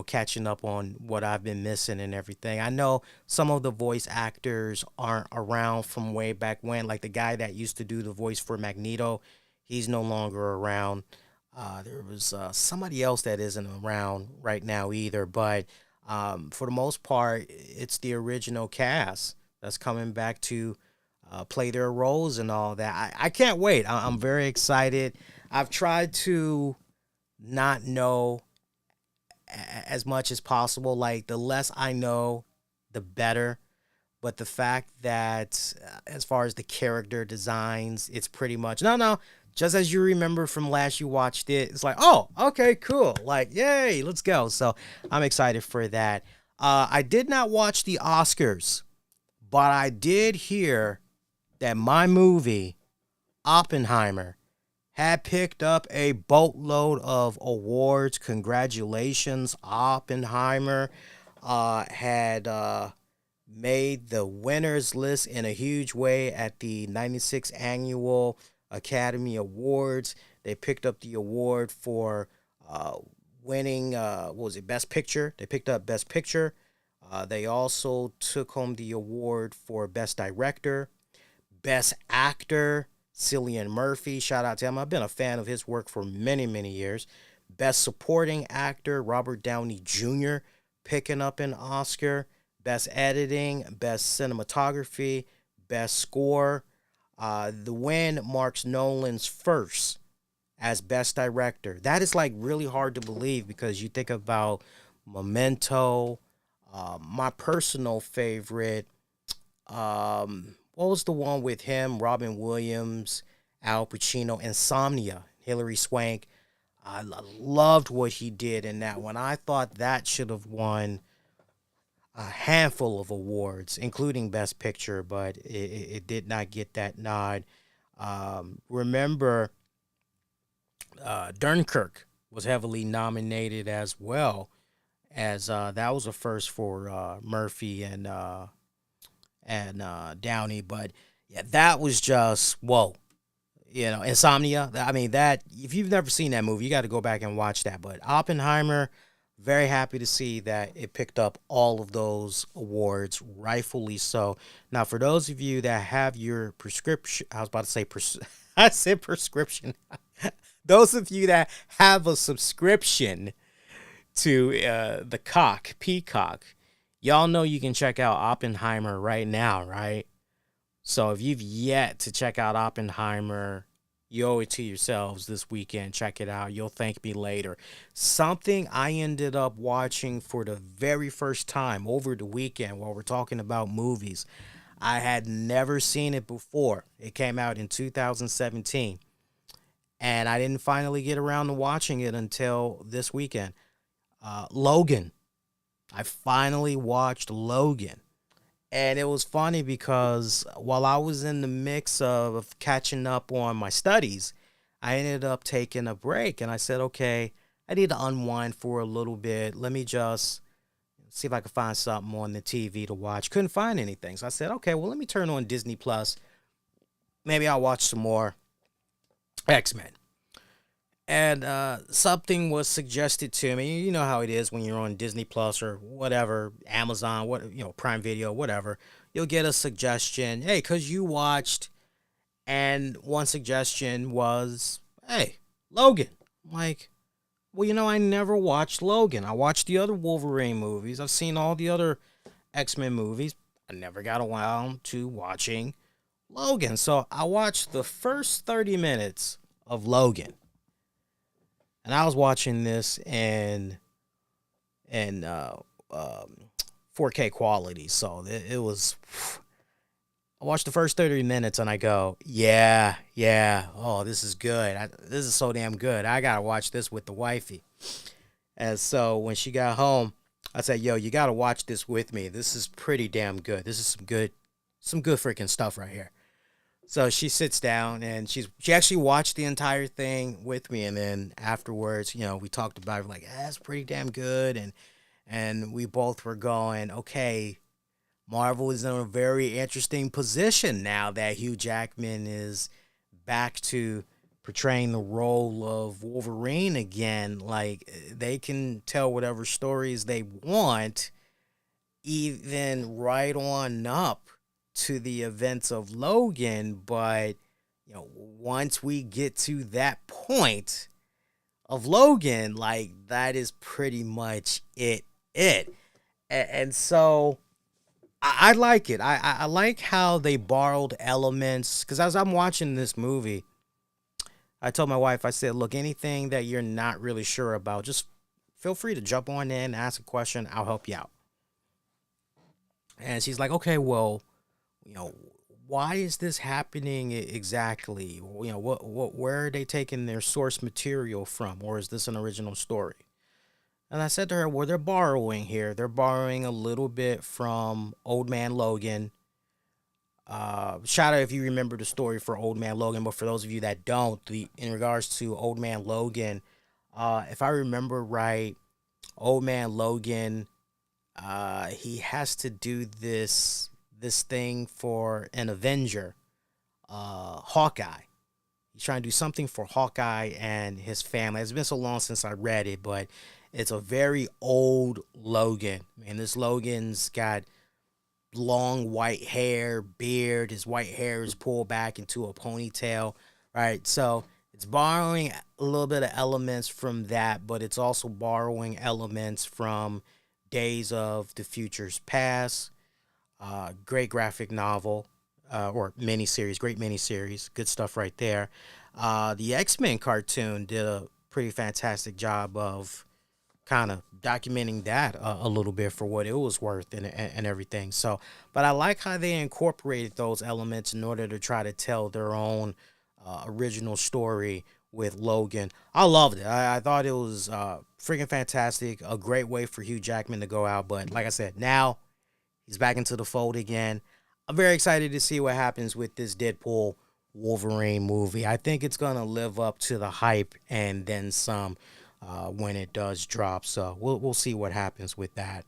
catching up on what I've been missing and everything. I know some of the voice actors aren't around from way back when, like the guy that used to do the voice for Magneto. He's no longer around. There was somebody else that isn't around right now either. But for the most part, it's the original cast that's coming back to play their roles and all that. I can't wait. I'm very excited. I've tried to not know as much as possible. Like, the less I know, the better. But the fact that as far as the character designs, it's pretty much, no, just as you remember from last you watched it, it's like, oh, okay, cool. Like, yay, let's go. So I'm excited for that. I did not watch the Oscars, but I did hear that my movie, Oppenheimer, had picked up a boatload of awards. Congratulations, Oppenheimer. Had made the winners list in a huge way at the 96th Annual Academy Awards. They picked up the award for winning, Best Picture. They picked up Best Picture. They also took home the award for Best Director, Best Actor, Cillian Murphy. Shout out to him. I've been a fan of his work for many, many years. Best Supporting Actor, Robert Downey Jr. picking up an Oscar. Best Editing, Best Cinematography, Best Score. The win marks Nolan's first as Best Director. That is like really hard to believe because you think about Memento, my personal favorite. What was the one with him? Robin Williams, Al Pacino, Insomnia, Hilary Swank. I loved what he did in that one. I thought that should have won a handful of awards, including Best Picture, but it did not get that nod. Remember, Dunkirk was heavily nominated as well, as that was a first for Murphy and Downey. But yeah, that was just whoa. Insomnia. I mean, that, if you've never seen that movie, you got to go back and watch that. But Oppenheimer, very happy to see that it picked up all of those awards, rightfully so. Now, for those of you that have your prescription, I was about to say, I said prescription. Those of you that have a subscription to the Peacock, y'all know you can check out Oppenheimer right now, right? So if you've yet to check out Oppenheimer, you owe it to yourselves this weekend. Check it out. You'll thank me later. Something I ended up watching for the very first time over the weekend while we're talking about movies. I had never seen it before. It came out in 2017. And I didn't finally get around to watching it until this weekend. Logan. I finally watched Logan. And it was funny because while I was in the mix of catching up on my studies, I ended up taking a break. And I said, okay, I need to unwind for a little bit. Let me just see if I can find something on the TV to watch. Couldn't find anything. So I said, okay, well, let me turn on Disney Plus. Maybe I'll watch some more X-Men. And something was suggested to me. You know how it is when you're on Disney Plus or whatever, Amazon, Prime Video, whatever. You'll get a suggestion. Hey, cause you watched, and one suggestion was, hey, Logan. I'm like, well, I never watched Logan. I watched the other Wolverine movies. I've seen all the other X-Men movies. I never got around to watching Logan. So I watched the first 30 minutes of Logan. And I was watching this in 4K quality. So it was, I watched the first 30 minutes and I go, yeah. Oh, this is good. This is so damn good. I got to watch this with the wifey. And so when she got home, I said, yo, you got to watch this with me. This is pretty damn good. This is some good freaking stuff right here. So she sits down and she actually watched the entire thing with me. And then afterwards, we talked about it, like, that's pretty damn good. And we both were going, okay, Marvel is in a very interesting position now that Hugh Jackman is back to portraying the role of Wolverine again. Like, they can tell whatever stories they want, even right on up to the events of Logan. But once we get to that point of Logan, like, that is pretty much it. And so I like it. I like how they borrowed elements, because as I'm watching this movie, I told my wife, I said, look, anything that you're not really sure about, just feel free to jump on in, ask a question, I'll help you out. And she's like, okay, well, why is this happening exactly? Where are they taking their source material from? Or is this an original story? And I said to her, well, they're borrowing here. They're borrowing a little bit from Old Man Logan. Shout out if you remember the story for Old Man Logan. But for those of you that don't, in regards to Old Man Logan, if I remember right, Old Man Logan, he has to do this thing for an Avenger, Hawkeye. He's trying to do something for Hawkeye and his family. It's been so long since I read it, but it's a very old Logan. And this Logan's got long white hair, beard. His white hair is pulled back into a ponytail, right? So it's borrowing a little bit of elements from that, but it's also borrowing elements from Days of the Future's Past. Great graphic novel, or miniseries, great miniseries, good stuff right there. The X-Men cartoon did a pretty fantastic job of kind of documenting that a little bit for what it was worth and everything. So, but I like how they incorporated those elements in order to try to tell their own original story with Logan. I loved it. I thought it was freaking fantastic. A great way for Hugh Jackman to go out. But like I said, now he's back into the fold again. I'm very excited to see what happens with this Deadpool Wolverine movie. I think it's going to live up to the hype and then some when it does drop. So we'll see what happens with that.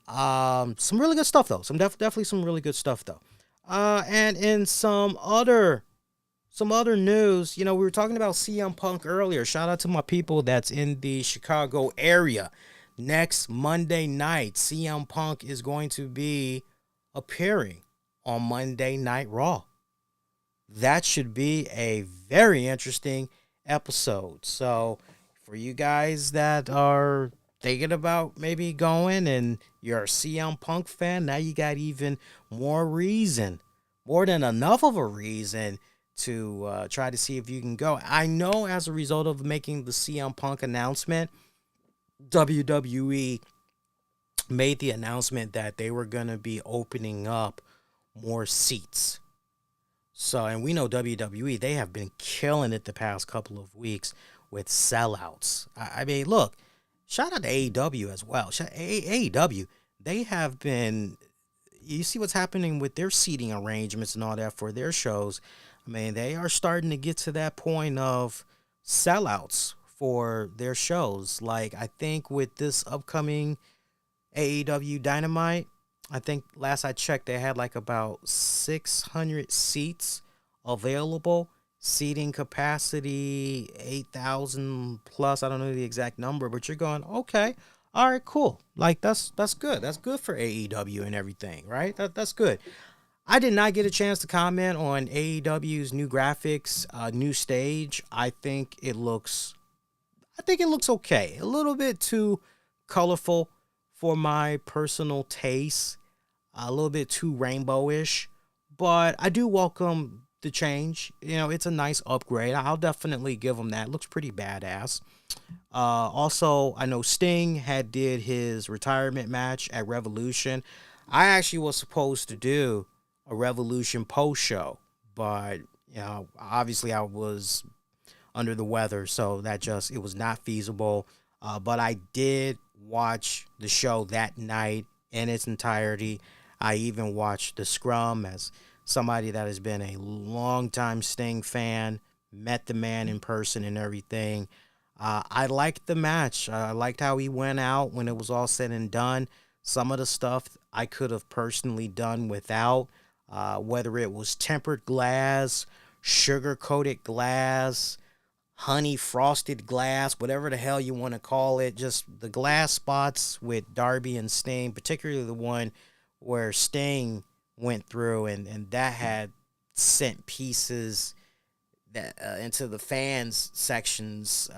Some really good stuff, though. Definitely some really good stuff, though. And in some other news, we were talking about CM Punk earlier. Shout out to my people that's in the Chicago area. Next Monday night, CM Punk is going to be appearing on Monday Night Raw. That should be a very interesting episode. So for you guys that are thinking about maybe going and you're a CM Punk fan, now you got even more reason, more than enough of a reason to try to see if you can go. I know as a result of making the CM Punk announcement, WWE made the announcement that they were going to be opening up more seats. So, and we know WWE, they have been killing it the past couple of weeks with sellouts. I mean, look, shout out to AEW as well. AEW, they have been, you see what's happening with their seating arrangements and all that for their shows. I mean, they are starting to get to that point of sellouts for their shows. Like, I think with this upcoming AEW Dynamite, I think last I checked, they had like about 600 seats available. seating capacity, 8,000 plus. I don't know the exact number, but you're going, okay, all right, cool. Like that's good. That's good for AEW and everything, right? That's good. I did not get a chance to comment on AEW's new graphics, new stage. I think it looks okay. A little bit too colorful for my personal taste. A little bit too rainbowish, but I do welcome the change. You know, it's a nice upgrade. I'll definitely give them that. It looks pretty badass. Also, I know Sting had did his retirement match at Revolution. I actually was supposed to do a Revolution post show, but obviously I was under the weather, so it was not feasible. But I did watch the show that night in its entirety. I even watched the scrum as somebody that has been a longtime Sting fan, met the man in person and everything. I liked the match. I liked how he went out when it was all said and done. Some of the stuff I could have personally done without, whether it was tempered glass, sugar-coated glass, honey frosted glass, whatever the hell you want to call it. Just the glass spots with Darby and Sting, particularly the one where Sting went through and that had sent pieces that into the fans sections.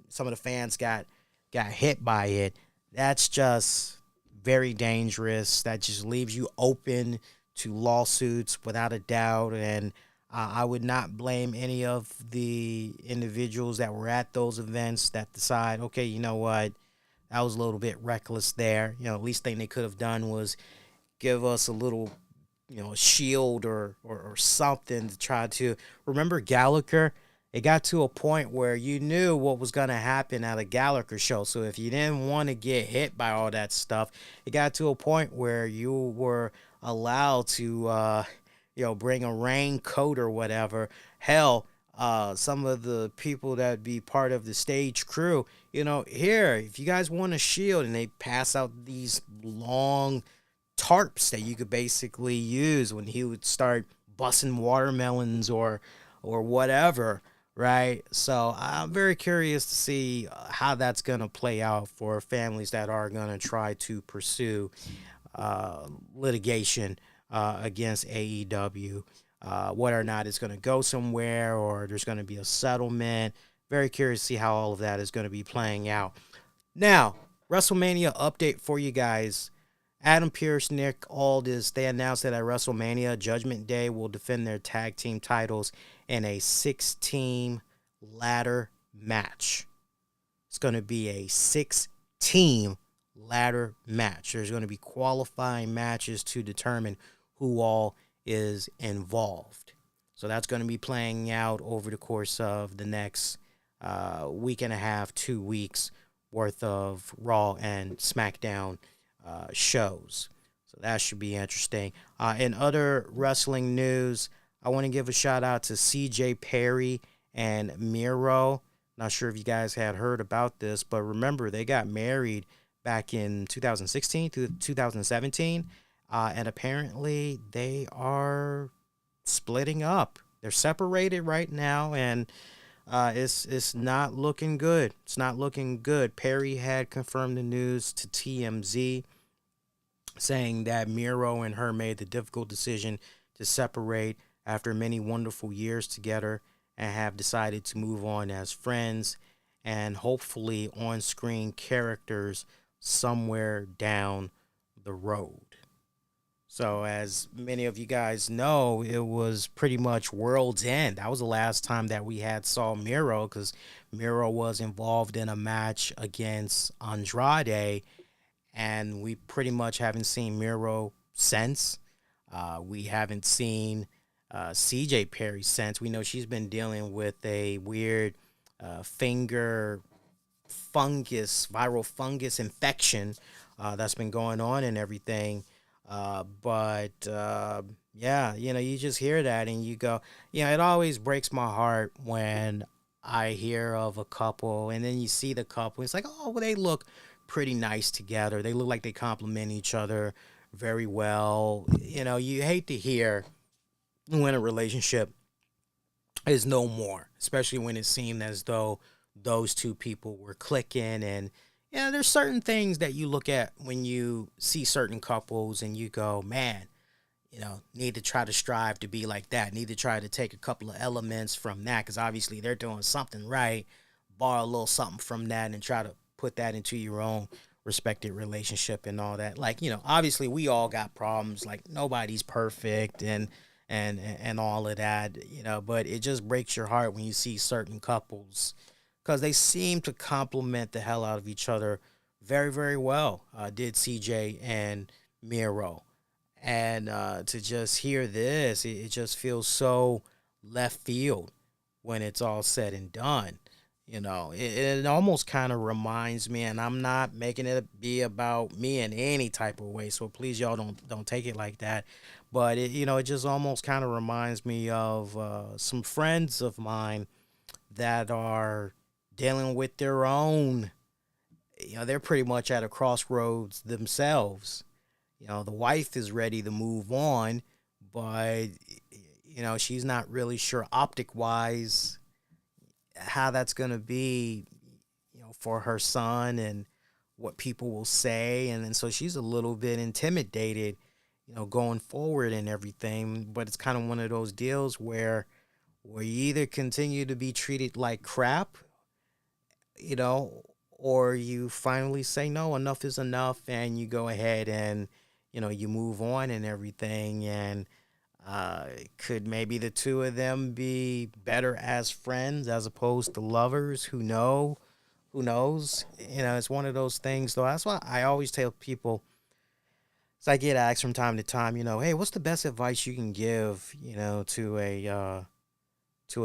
Some of the fans got hit by it. That's just very dangerous. That just leaves you open to lawsuits without a doubt. And I would not blame any of the individuals that were at those events that decide, okay, you know what, that was a little bit reckless there. You know, at least thing they could have done was give us a little, a shield or something to try to remember Gallagher. It got to a point where you knew what was going to happen at a Gallagher show. So if you didn't want to get hit by all that stuff, it got to a point where you were allowed to, bring a raincoat or whatever. Hell, some of the people that be part of the stage crew, here, if you guys want a shield, and they pass out these long tarps that you could basically use when he would start busting watermelons or whatever, right? So I'm very curious to see how that's going to play out for families that are going to try to pursue litigation against AEW, whether or not it's going to go somewhere or there's going to be a settlement. Very curious to see how all of that is going to be playing out. Now, WrestleMania update for you guys. Adam Pearce, Nick Aldis, they announced that at WrestleMania, Judgment Day will defend their tag team titles in a 6-team ladder match. It's going to be a 6-team ladder match. There's going to be qualifying matches to determine who all is involved. So that's going to be playing out over the course of the next week and a half, 2 weeks worth of Raw and SmackDown shows. So that should be interesting. In other wrestling news, I want to give a shout out to CJ Perry and Miro. Not sure if you guys had heard about this, but remember, they got married back in 2016 to 2017. And apparently they are splitting up. They're separated right now, and it's not looking good. It's not looking good. Perry had confirmed the news to TMZ, saying that Miro and her made the difficult decision to separate after many wonderful years together and have decided to move on as friends and hopefully on-screen characters somewhere down the road. So as many of you guys know, it was pretty much World's End. That was the last time that we saw Miro, because Miro was involved in a match against Andrade, and we pretty much haven't seen Miro since. We haven't seen CJ Perry since. We know she's been dealing with a weird finger viral fungus infection that's been going on and everything. Yeah, you just hear that and you go, it always breaks my heart when I hear of a couple and then you see the couple. It's like, oh, well, they look pretty nice together. They look like they complement each other very well. You hate to hear when a relationship is no more, especially when it seemed as though those two people were clicking. And yeah, there's certain things that you look at when you see certain couples and you go, man, need to try to strive to be like that. Need to try to take a couple of elements from that, because obviously they're doing something right. Borrow a little something from that and try to put that into your own respected relationship and all that. Like, obviously we all got problems. Like, nobody's perfect and all of that, but it just breaks your heart when you see certain couples, because they seem to complement the hell out of each other very, very well. Did CJ and Miro. And to just hear this, it just feels so left field when it's all said and done. It almost kind of reminds me, and I'm not making it be about me in any type of way, so please y'all don't take it like that. But it just almost kind of reminds me of some friends of mine that are dealing with their own. They're pretty much at a crossroads themselves. The wife is ready to move on, but she's not really sure optic wise how that's going to be, for her son and what people will say. And then so she's a little bit intimidated, going forward and everything. But it's kind of one of those deals where you either continue to be treated like crap, or you finally say, no, enough is enough. And you go ahead and, you move on and everything. And could maybe the two of them be better as friends as opposed to lovers? Who knows? It's one of those things, though. That's why I always tell people, so I get asked from time to time, hey, what's the best advice you can give, to a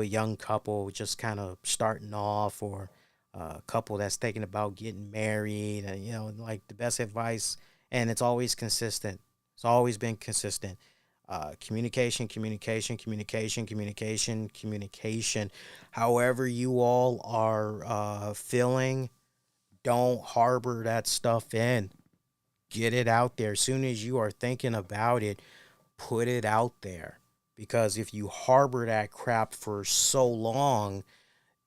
young couple just kind of starting off, or a couple that's thinking about getting married, and, like the best advice, and it's always consistent. It's always been consistent. Communication, communication, communication, communication, communication. However you all are feeling, don't harbor that stuff in. Get it out there. As soon as you are thinking about it, put it out there. Because if you harbor that crap for so long,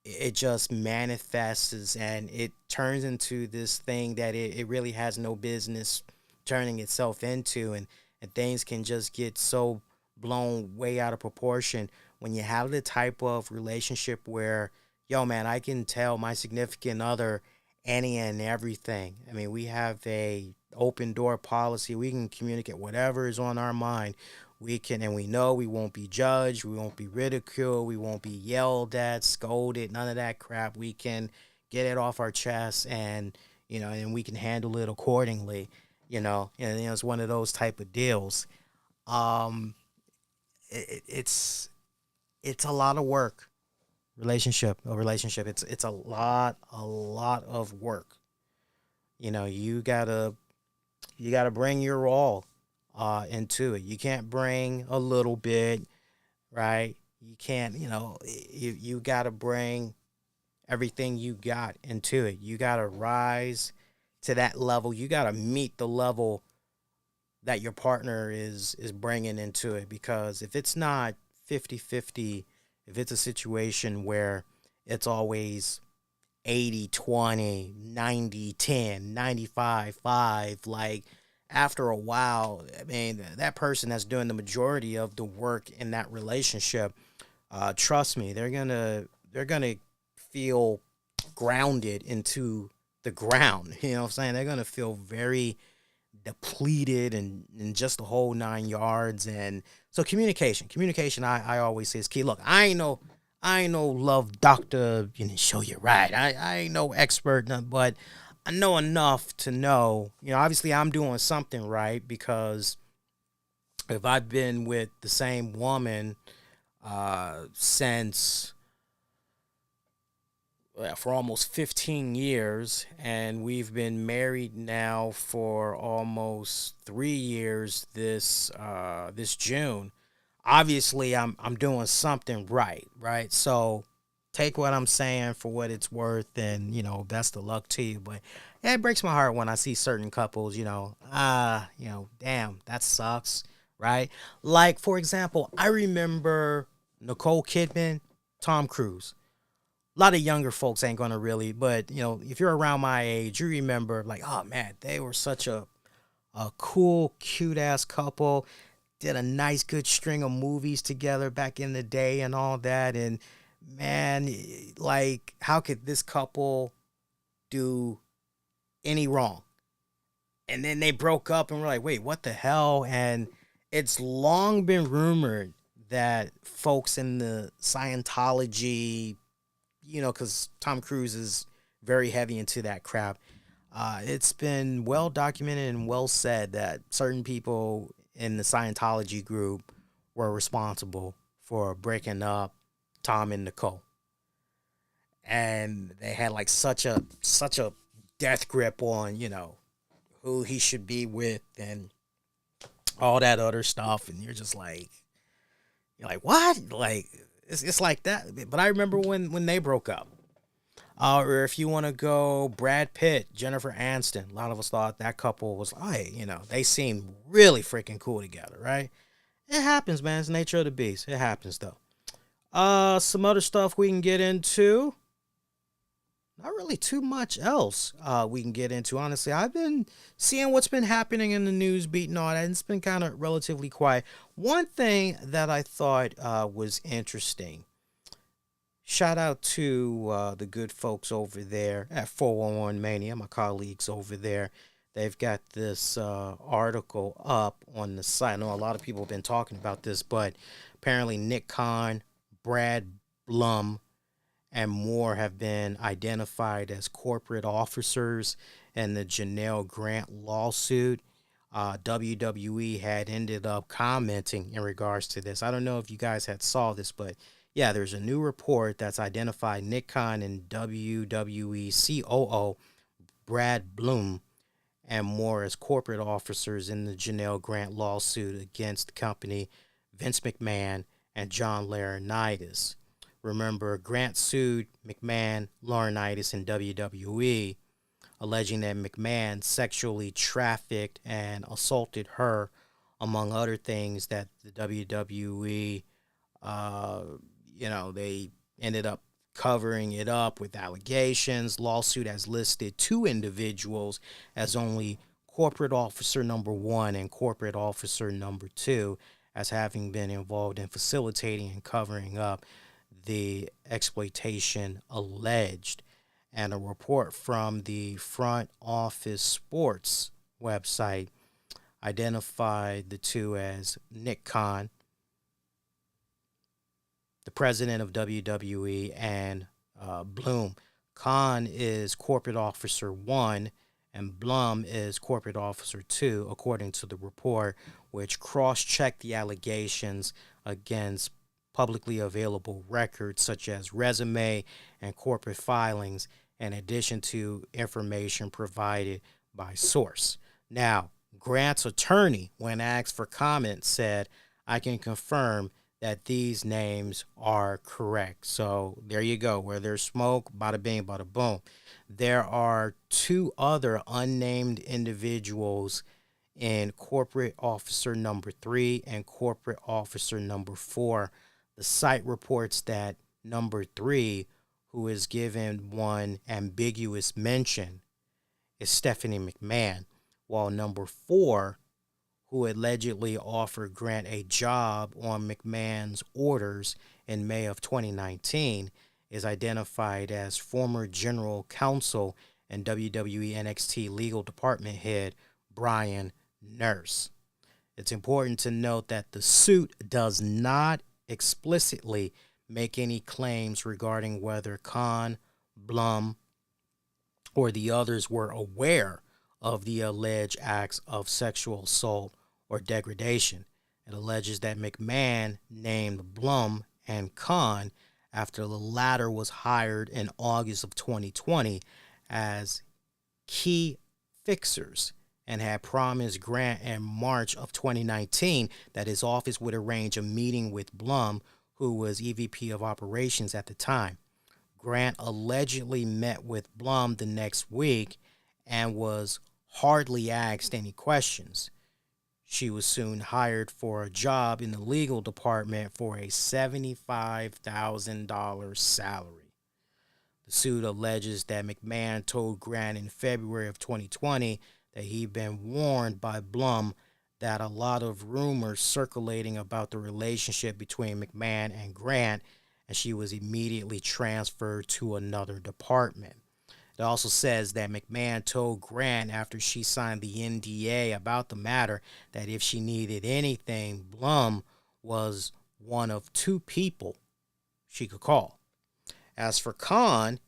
it just manifests and it turns into this thing that it really has no business turning itself into. And things can just get so blown way out of proportion when you have the type of relationship where, yo, man, I can tell my significant other any and everything. I mean, we have a open door policy. We can communicate whatever is on our mind. We can, and we know we won't be judged. We won't be ridiculed. We won't be yelled at, scolded, none of that crap. We can get it off our chest and, and we can handle it accordingly. And it's one of those type of deals. It's a lot of work. Relationship. It's a lot of work. You gotta bring your all into it. You can't bring a little bit, right? You can't. You gotta bring everything you got into it. You gotta rise to that level. You got to meet the level that your partner is bringing into it, because if it's not 50-50, if it's a situation where it's always 80-20, 90-10, 95-5, like after a while, I mean, that person that's doing the majority of the work in that relationship, trust me, they're going to feel grounded into the ground. You know what I'm saying? They're going to feel very depleted and just the whole 9 yards. And so communication, I always say is key. Look, I ain't no love doctor, show you right. I ain't no expert, but I know enough to know, obviously I'm doing something right, because if I've been with the same woman since for almost 15 years, and we've been married now for almost 3 years this June. Obviously, I'm doing something right? So take what I'm saying for what it's worth, and best of luck to you. But yeah, it breaks my heart when I see certain couples, damn, that sucks, right? Like, for example, I remember Nicole Kidman Tom Cruise. A lot of younger folks ain't gonna really, but if you're around my age, you remember like, oh man, they were such a cool, cute ass couple. Did a nice, good string of movies together back in the day and all that. And man, like, how could this couple do any wrong? And then they broke up and we're like, wait, what the hell? And it's long been rumored that folks in the Scientology, because Tom Cruise is very heavy into that crap. It's been well documented and well said that certain people in the Scientology group were responsible for breaking up Tom and Nicole. And they had like such a death grip on, who he should be with and all that other stuff. And you're like, what? Like, it's like that. But I remember when they broke up. Or if you want to go Brad Pitt, Jennifer Aniston, a lot of us thought that couple was, they seemed really freaking cool together, right? It happens, man. It's the nature of the beast. It happens, though. Some other stuff we can get into. Not really too much else we can get into, honestly. I've been seeing what's been happening in the news beat and all that, and it's been kind of relatively quiet. One thing that I thought was interesting, shout out to the good folks over there at 411 Mania, my colleagues over there. They've got this article up on the site. I know a lot of people have been talking about this, but apparently Nick Khan, Brad Blum, and more have been identified as corporate officers in the Janelle Grant lawsuit. WWE had ended up commenting in regards to this. I don't know if you guys had saw this, but yeah, there's a new report that's identified Nick Khan and WWE COO Brad Blum and more as corporate officers in the Janelle Grant lawsuit against the company, Vince McMahon and John Laurinaitis. Remember, Grant sued McMahon, Laurinaitis, and WWE, alleging that McMahon sexually trafficked and assaulted her, among other things that the WWE, they ended up covering it up with allegations. Lawsuit has listed two individuals as only corporate officer number 1 and corporate officer number 2 as having been involved in facilitating and covering up the exploitation alleged. And a report from the Front Office Sports website identified the two as Nick Khan, the president of WWE, and Blum. Khan is corporate officer 1 and Blum is corporate officer 2, according to the report, which cross-checked the allegations against publicly available records such as resume and corporate filings, in addition to information provided by source. Now, Grant's attorney, when asked for comment, said, "I can confirm that these names are correct." So there you go. Where there's smoke, bada bing, bada boom. There are two other unnamed individuals in corporate officer number 3 and corporate officer number 4. The site reports that number 3, who is given one ambiguous mention, is Stephanie McMahon, while number 4, who allegedly offered Grant a job on McMahon's orders in May of 2019, is identified as former general counsel and WWE NXT legal department head Brian Nurse. It's important to note that the suit does not explicitly make any claims regarding whether Khan, Blum, or the others were aware of the alleged acts of sexual assault or degradation. It alleges that McMahon named Blum and Khan after the latter was hired in August of 2020 as key fixers and had promised Grant in March of 2019 that his office would arrange a meeting with Blum, who was EVP of operations at the time. Grant allegedly met with Blum the next week and was hardly asked any questions. She was soon hired for a job in the legal department for a $75,000 salary. The suit alleges that McMahon told Grant in February of 2020 that he'd been warned by Blum that a lot of rumors circulating about the relationship between McMahon and Grant, and she was immediately transferred to another department. It also says that McMahon told Grant after she signed the NDA about the matter that if she needed anything, Blum was one of two people she could call. As for Khan,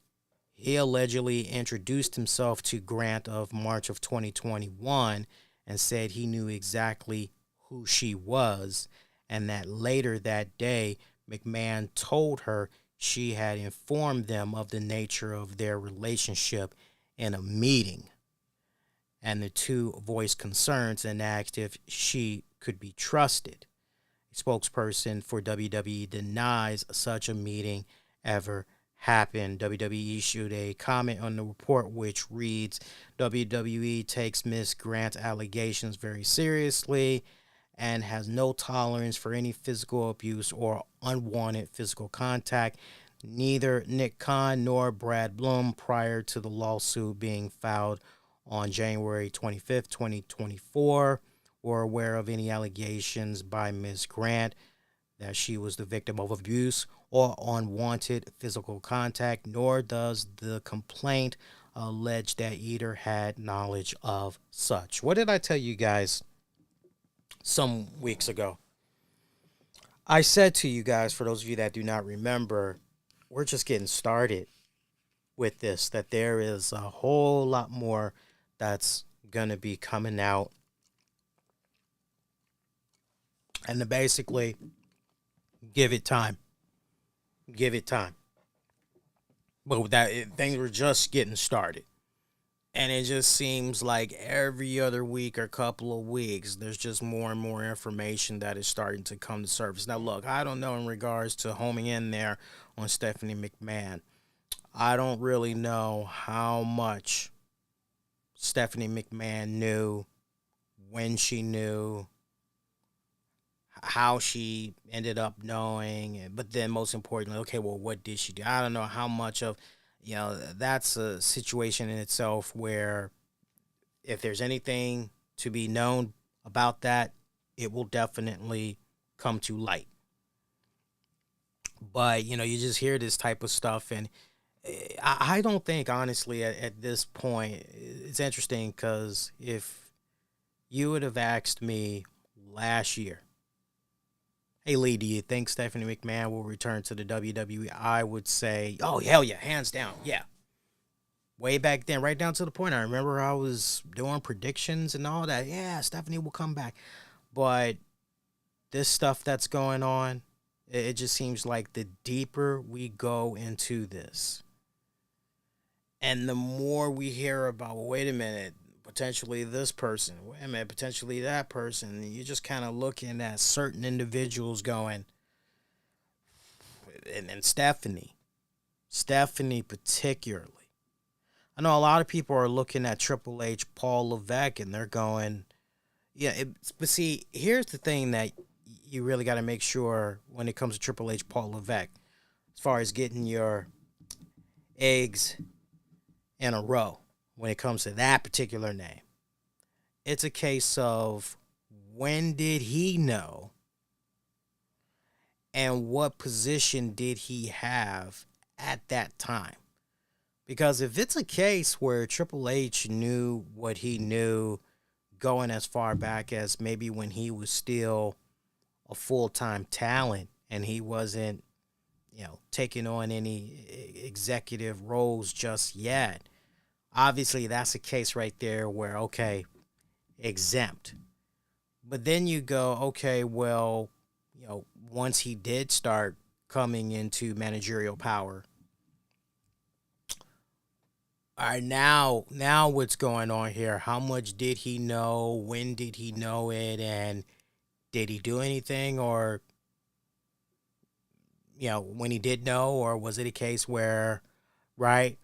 he allegedly introduced himself to Grant of March of 2021 and said he knew exactly who she was, and that later that day, McMahon told her she had informed them of the nature of their relationship in a meeting, and the two voiced concerns and asked if she could be trusted. A spokesperson for WWE denies such a meeting ever happened. WWE issued a comment on the report which reads, WWE takes Ms. Grant's allegations very seriously and has no tolerance for any physical abuse or unwanted physical contact. Neither Nick Khan nor Brad Blum, prior to the lawsuit being filed on January 25th, 2024, were aware of any allegations by Ms. Grant that she was the victim of abuse or unwanted physical contact, nor does the complaint allege that either had knowledge of such. What did I tell you guys some weeks ago? I said to you guys, for those of you that do not remember, we're just getting started with this, that there is a whole lot more that's going to be coming out. And to basically give it time. Give it time. But things were just getting started. And it just seems like every other week or couple of weeks, there's just more and more information that is starting to come to surface. Now, look, I don't know in regards to homing in there on Stephanie McMahon. I don't really know how much Stephanie McMahon knew, when she knew, how she ended up knowing, but then most importantly, okay, well, what did she do? I don't know how much of, that's a situation in itself where if there's anything to be known about that, it will definitely come to light. But, you just hear this type of stuff, and I don't think, honestly, at this point, it's interesting because if you would have asked me last year, hey, Lee, do you think Stephanie McMahon will return to the WWE? I would say, oh, hell yeah, hands down, yeah. Way back then, right down to the point, I remember I was doing predictions and all that. Yeah, Stephanie will come back. But this stuff that's going on, it just seems like the deeper we go into this, and the more we hear about, well, wait a minute, potentially this person, wait a minute, potentially that person. You're just kind of looking at certain individuals going, and Stephanie particularly. I know a lot of people are looking at Triple H, Paul Levesque, and they're going, but see, here's the thing that you really got to make sure when it comes to Triple H, Paul Levesque, as far as getting your eggs in a row. When it comes to that particular name, it's a case of when did he know and what position did he have at that time? Because if it's a case where Triple H knew what he knew going as far back as maybe when he was still a full-time talent and he wasn't, taking on any executive roles just yet, obviously, that's a case right there where, okay, exempt. But then you go, okay, well, once he did start coming into managerial power, all right, now what's going on here? How much did he know? When did he know it? And did he do anything? Or, when he did know, or was it a case where, right?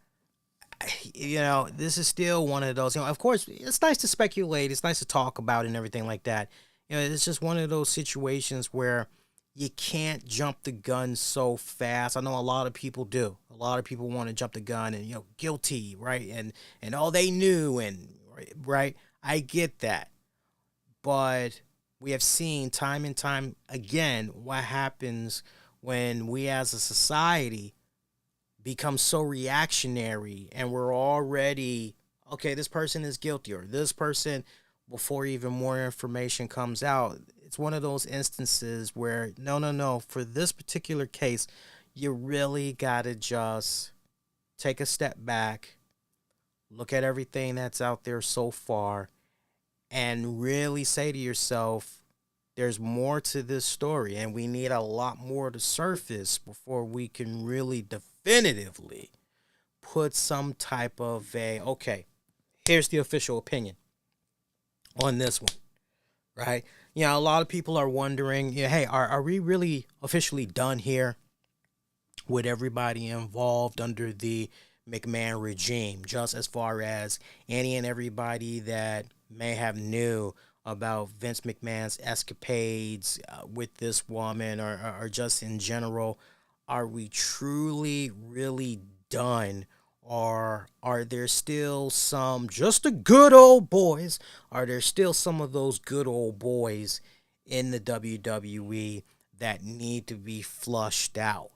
This is still one of those, of course, it's nice to speculate. It's nice to talk about it and everything like that. It's just one of those situations where you can't jump the gun so fast. I know a lot of people do. A lot of people want to jump the gun and, guilty, right? And all they knew, and right? I get that. But we have seen time and time again what happens when we as a society become so reactionary and we're already, okay, this person is guilty, or this person, before even more information comes out. It's one of those instances where no, for this particular case, you really gotta just take a step back, look at everything that's out there so far, and really say to yourself, there's more to this story, and we need a lot more to surface before we can really definitively put some type of okay, here's the official opinion on this one, right? A lot of people are wondering, hey, are we really officially done here with everybody involved under the McMahon regime, just as far as any and everybody that may have knew about Vince McMahon's escapades with this woman, or just in general? Are we truly really done? Or are there still some, just the good old boys? Are there still some of those good old boys in the WWE that need to be flushed out?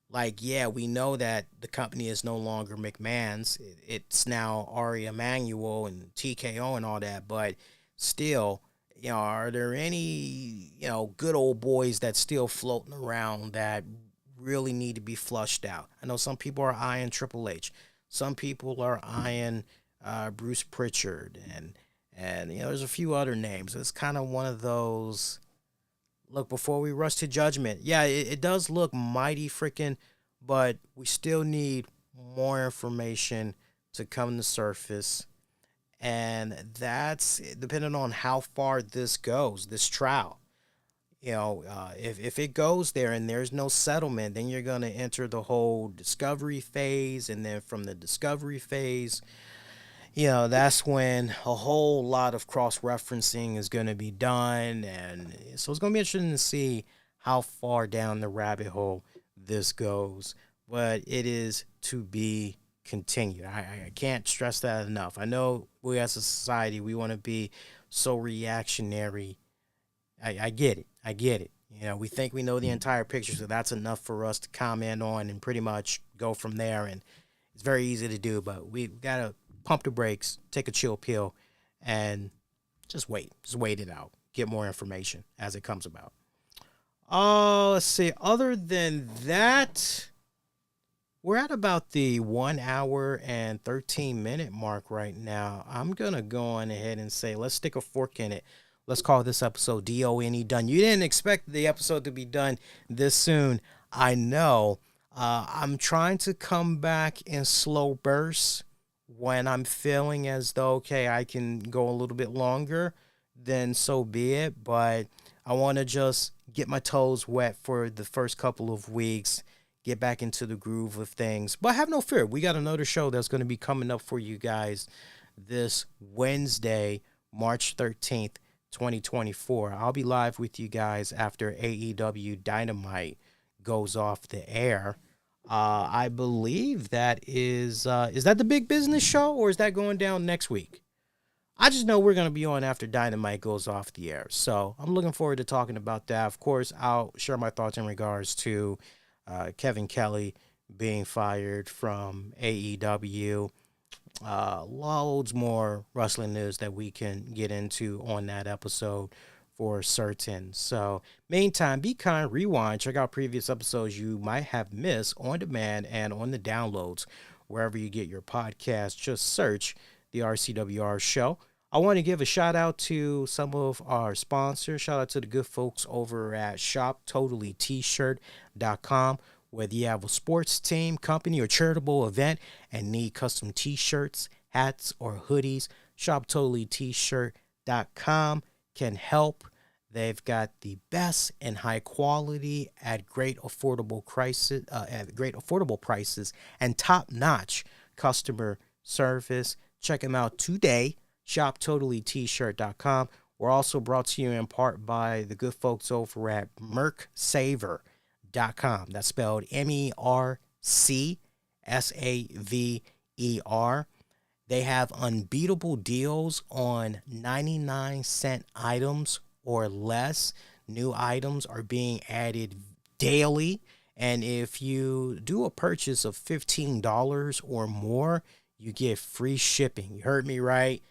Like, yeah, we know that the company is no longer McMahon's. It's now Ari Emanuel and TKO and all that. But still, are there any, good old boys that's still floating around that really need to be flushed out? I know some people are eyeing Triple H. Some people are eyeing Bruce Pritchard. And there's a few other names. It's kind of one of those, look, before we rush to judgment, yeah, it does look mighty freaking, but we still need more information to come to surface. And that's depending on how far this goes, this trial. If it goes there and there's no settlement, then you're going to enter the whole discovery phase. And then from the discovery phase, that's when a whole lot of cross-referencing is going to be done. And so it's going to be interesting to see how far down the rabbit hole this goes. But it is to be continued. I can't stress that enough. I know we as a society, we want to be so reactionary. I get it. I get it. We think we know the entire picture, so that's enough for us to comment on and pretty much go from there. And it's very easy to do, but we've got to pump the brakes, take a chill pill, and just wait. Just wait it out. Get more information as it comes about. Let's see. Other than that, we're at about the 1 hour and 13-minute mark right now. I'm going to go on ahead and say, let's stick a fork in it. Let's call this episode DONE done. You didn't expect the episode to be done this soon. I know. I'm trying to come back in slow bursts when I'm feeling as though, okay, I can go a little bit longer, then so be it. But I want to just get my toes wet for the first couple of weeks, get back into the groove of things. But have no fear. We got another show that's going to be coming up for you guys this Wednesday, March 13th. 2024. I'll be live with you guys after AEW Dynamite goes off the air. I believe that is that the big business show, or is that going down next week? I just know we're going to be on after Dynamite goes off the air. So I'm looking forward to talking about that. Of course, I'll share my thoughts in regards to Kevin Kelly being fired from AEW. Loads more wrestling news that we can get into on that episode for certain. So, meantime, be kind, rewind, check out previous episodes you might have missed on demand and on the downloads. Wherever you get your podcast, just search the RCWR Show. I want to give a shout out to some of our sponsors. Shout out to the good folks over at ShopTotallyT-shirt.com. Whether you have a sports team, company, or charitable event and need custom t-shirts, hats, or hoodies, ShopTotallyT-shirt.com can help. They've got the best and high quality at great affordable prices and top-notch customer service. Check them out today, ShopTotallyT-shirt.com, We're also brought to you in part by the good folks over at mercsaver.com. That's spelled MERCSAVER. They have unbeatable deals on 99-cent items or less. New items are being added daily. And if you do a purchase of $15 or more, you get free shipping. You heard me right.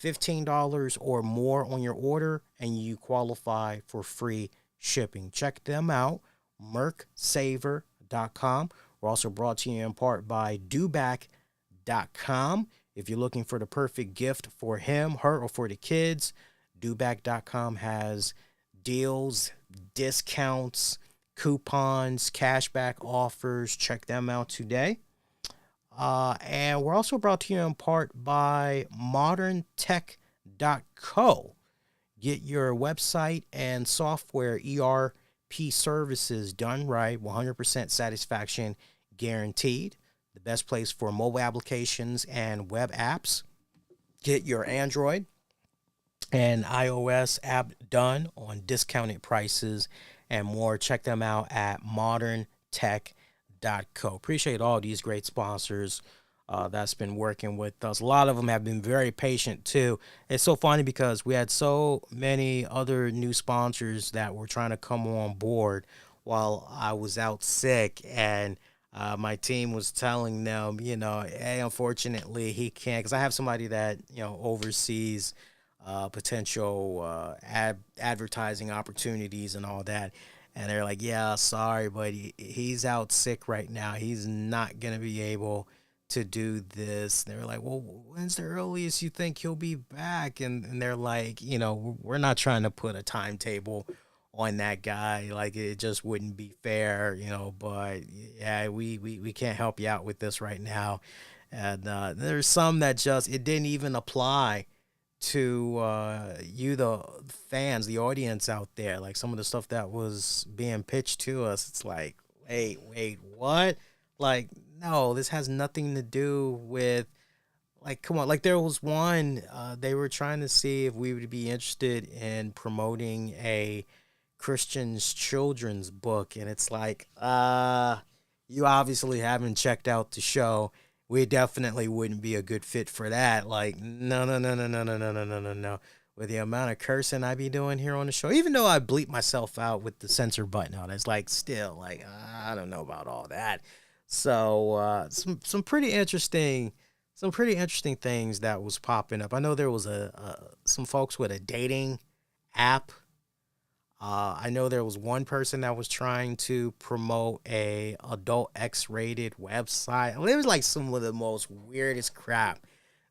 $15 or more on your order, and you qualify for free shipping. Check them out, mercsaver.com. We're also brought to you in part by doback.com. If you're looking for the perfect gift for him, her, or for the kids, doback.com has deals, discounts, coupons, cashback offers. Check them out today. And we're also brought to you in part by moderntech.co. Get your website and software ERP services done right, 100% satisfaction guaranteed. The best place for mobile applications and web apps. Get your Android and iOS app done on discounted prices and more. Check them out at moderntech.co. Appreciate all these great sponsors that's been working with us. A lot of them have been very patient too. It's so funny because we had so many other new sponsors that were trying to come on board while I was out sick, and my team was telling them, hey, unfortunately he can't, because I have somebody that oversees potential advertising opportunities and all that. And they're like, yeah, sorry, but he's out sick right now. He's not going to be able to do this. They're like, well, when's the earliest you think he'll be back? And they're like, we're not trying to put a timetable on that guy. Like, it just wouldn't be fair, but yeah, we can't help you out with this right now. And there's some that just, it didn't even apply to you, the fans, the audience out there. Like, some of the stuff that was being pitched to us, it's like, wait, what? Like, no, this has nothing to do with, like, come on. Like, there was one, they were trying to see if we would be interested in promoting a Christian's children's book, and it's like, you obviously haven't checked out the show. We definitely wouldn't be a good fit for that. Like, no. With the amount of cursing I be doing here on the show, even though I bleep myself out with the censor button on, it's like, still, like, I don't know about all that. So some pretty interesting things that was popping up. I know there was some folks with a dating app. I know there was one person that was trying to promote a adult X-rated website. It was like some of the most weirdest crap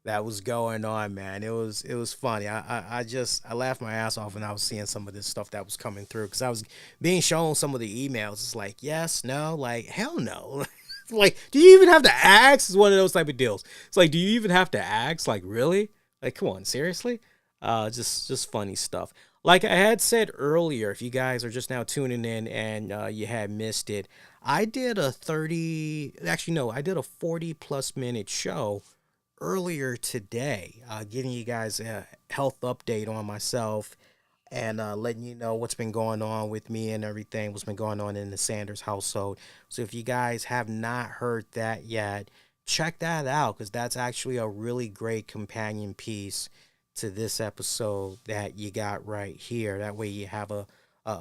that was going on, man. It was funny. I laughed my ass off when I was seeing some of this stuff that was coming through, because I was being shown some of the emails. It's like, yes, no, like, hell no. Like, do you even have to ask? It's one of those type of deals. It's like, do you even have to ask? Like, really? Like, come on, seriously? Just funny stuff. Like I had said earlier, if you guys are just now tuning in and you had missed it, I did a 40+ minute show earlier today, giving you guys a health update on myself and letting you know what's been going on with me and everything, what's been going on in the Sanders household. So if you guys have not heard that yet, check that out, because that's actually a really great companion piece to this episode that you got right here. That way you have a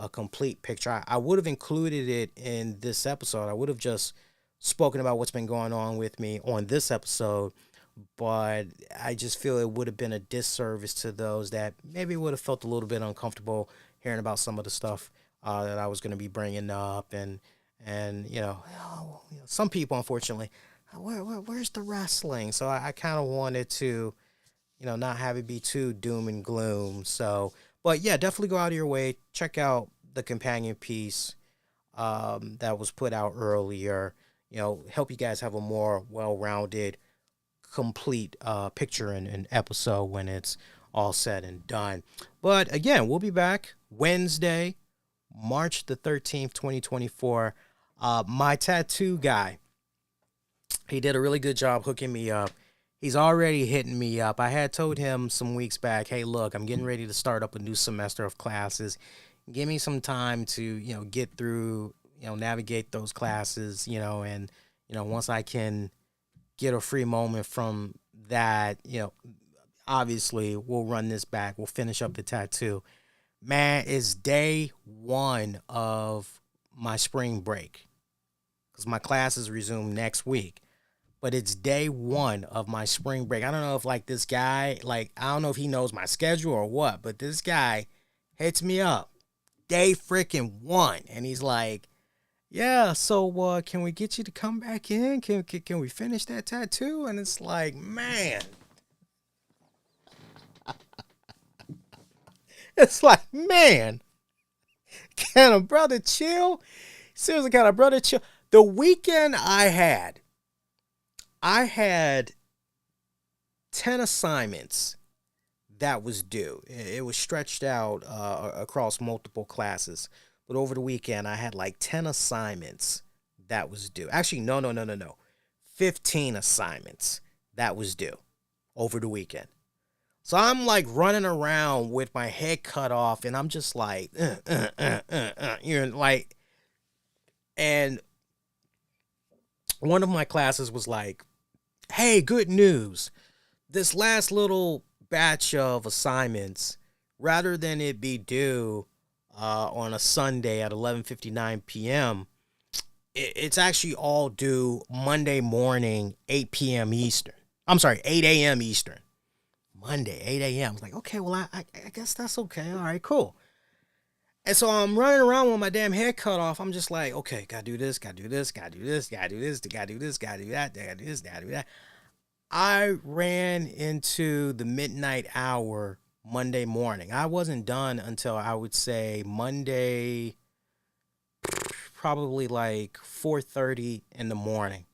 complete picture. I would have included it in this episode. I would have just spoken about what's been going on with me on this episode, but I just feel it would have been a disservice to those that maybe would have felt a little bit uncomfortable hearing about some of the stuff that I was going to be bringing up, and some people, unfortunately, where's the wrestling? So I kind of wanted to not have it be too doom and gloom. So, but yeah, definitely go out of your way. Check out the companion piece that was put out earlier. Help you guys have a more well-rounded, complete picture and episode when it's all said and done. But again, we'll be back Wednesday, March the 13th, 2024. My tattoo guy, he did a really good job hooking me up. He's already hitting me up. I had told him some weeks back, hey, look, I'm getting ready to start up a new semester of classes. Give me some time to, get through, navigate those classes, and, once I can get a free moment from that, obviously we'll run this back. We'll finish up the tattoo. Man, it's day one of my spring break because my classes resume next week. But it's day one of my spring break. I don't know if this guy, I don't know if he knows my schedule or what, but this guy hits me up day freaking one. And he's like, yeah, so can we get you to come back in? Can we finish that tattoo? And it's like, man. It's like, man, can a brother chill? Seriously, can a brother chill? The weekend I had 10 assignments that was due. It was stretched out across multiple classes. But over the weekend, I had 10 assignments that was due. Actually, no. 15 assignments that was due over the weekend. So I'm running around with my head cut off, and I'm just and one of my classes was like, hey, good news. This last little batch of assignments, rather than it be due on a Sunday at 11:59 p.m., it's actually all due Monday morning, 8 p.m. Eastern. I'm sorry, 8 a.m. Eastern. Monday, 8 a.m. I was like, okay, well, I guess that's okay. All right, cool. And so I'm running around with my damn head cut off. I'm just like, okay, gotta do this, gotta do this, gotta do this, gotta do this, gotta do this, gotta do that, gotta do this, gotta do that. I ran into the midnight hour Monday morning. I wasn't done until I would say Monday, probably 4:30 in the morning.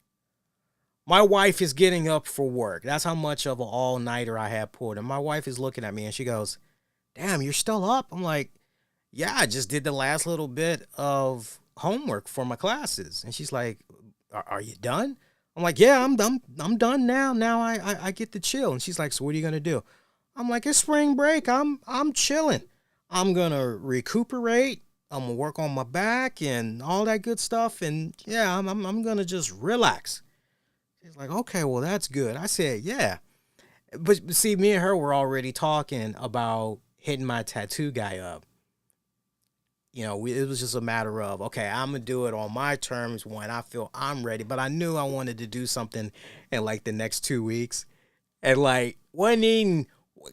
My wife is getting up for work. That's how much of an all-nighter I had pulled. And my wife is looking at me and she goes, damn, you're still up? I'm like, yeah, I just did the last little bit of homework for my classes. And she's like, are you done? I'm like, yeah, I'm done now. Now I get to chill. And she's like, so what are you going to do? I'm like, it's spring break. I'm chilling. I'm going to recuperate. I'm going to work on my back and all that good stuff. And yeah, I'm going to just relax. She's like, okay, well, that's good. I said, yeah. But see, me and her were already talking about hitting my tattoo guy up. It was just a matter of, okay, I'm going to do it on my terms when I feel I'm ready. But I knew I wanted to do something in the next 2 weeks. And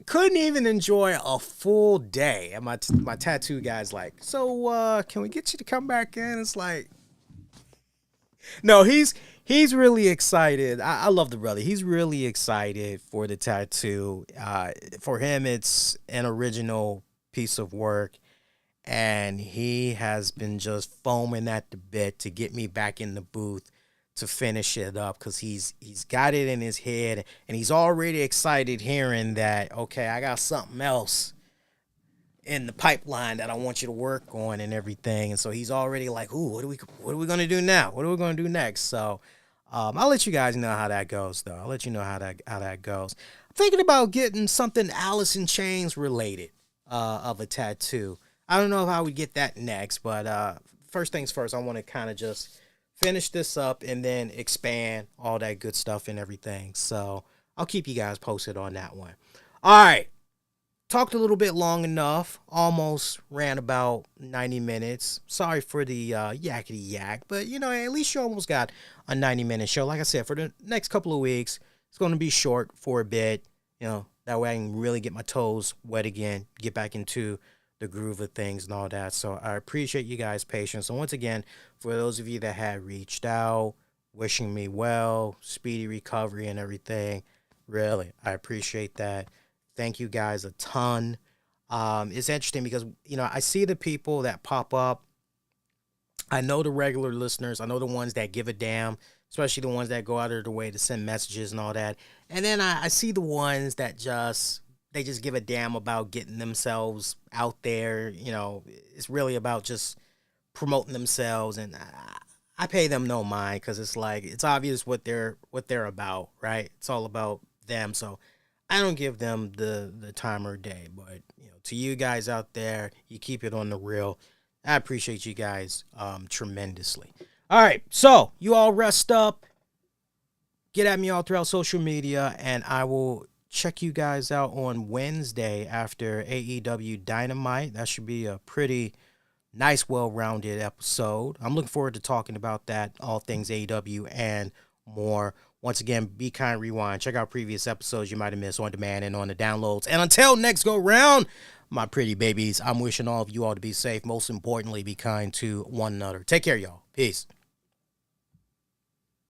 couldn't even enjoy a full day. And my tattoo guy's like, so can we get you to come back in? It's like, no, he's really excited. I love the brother. He's really excited for the tattoo. For him, it's an original piece of work. And he has been just foaming at the bit to get me back in the booth to finish it up because he's got it in his head. And he's already excited hearing that, okay, I got something else in the pipeline that I want you to work on and everything. And so he's already like, ooh, what are we going to do now? What are we going to do next? So I'll let you guys know how that goes, though. I'll let you know how that goes. I'm thinking about getting something Alice in Chains related of a tattoo. I don't know how we get that next, but first things first, I want to kind of just finish this up and then expand all that good stuff and everything. So I'll keep you guys posted on that one. All right. Talked a little bit long enough. Almost ran about 90 minutes. Sorry for the yakety yak, but at least you almost got a 90-minute show. Like I said, for the next couple of weeks, it's going to be short for a bit. That way I can really get my toes wet again, get back into the groove of things and all that. So I appreciate you guys' patience. And once again, for those of you that had reached out, wishing me well, speedy recovery and everything, really, I appreciate that. Thank you guys a ton. It's interesting because, I see the people that pop up. I know the regular listeners. I know the ones that give a damn, especially the ones that go out of their way to send messages and all that. And then I see the ones that just give a damn about getting themselves out there. It's really about just promoting themselves. And I pay them no mind because it's obvious what they're about, right? It's all about them. So I don't give them the time or day. But, to you guys out there, you keep it on the real. I appreciate you guys tremendously. All right, so you all rest up. Get at me all throughout social media, and I will check you guys out on Wednesday after AEW Dynamite. That should be a pretty nice, well-rounded episode. I'm looking forward to talking about that, all things AEW and more. Once again, be kind, rewind. Check out previous episodes you might have missed on demand and on the downloads. And until next go round, my pretty babies, I'm wishing all of you all to be safe. Most importantly, be kind to one another. Take care, y'all. Peace.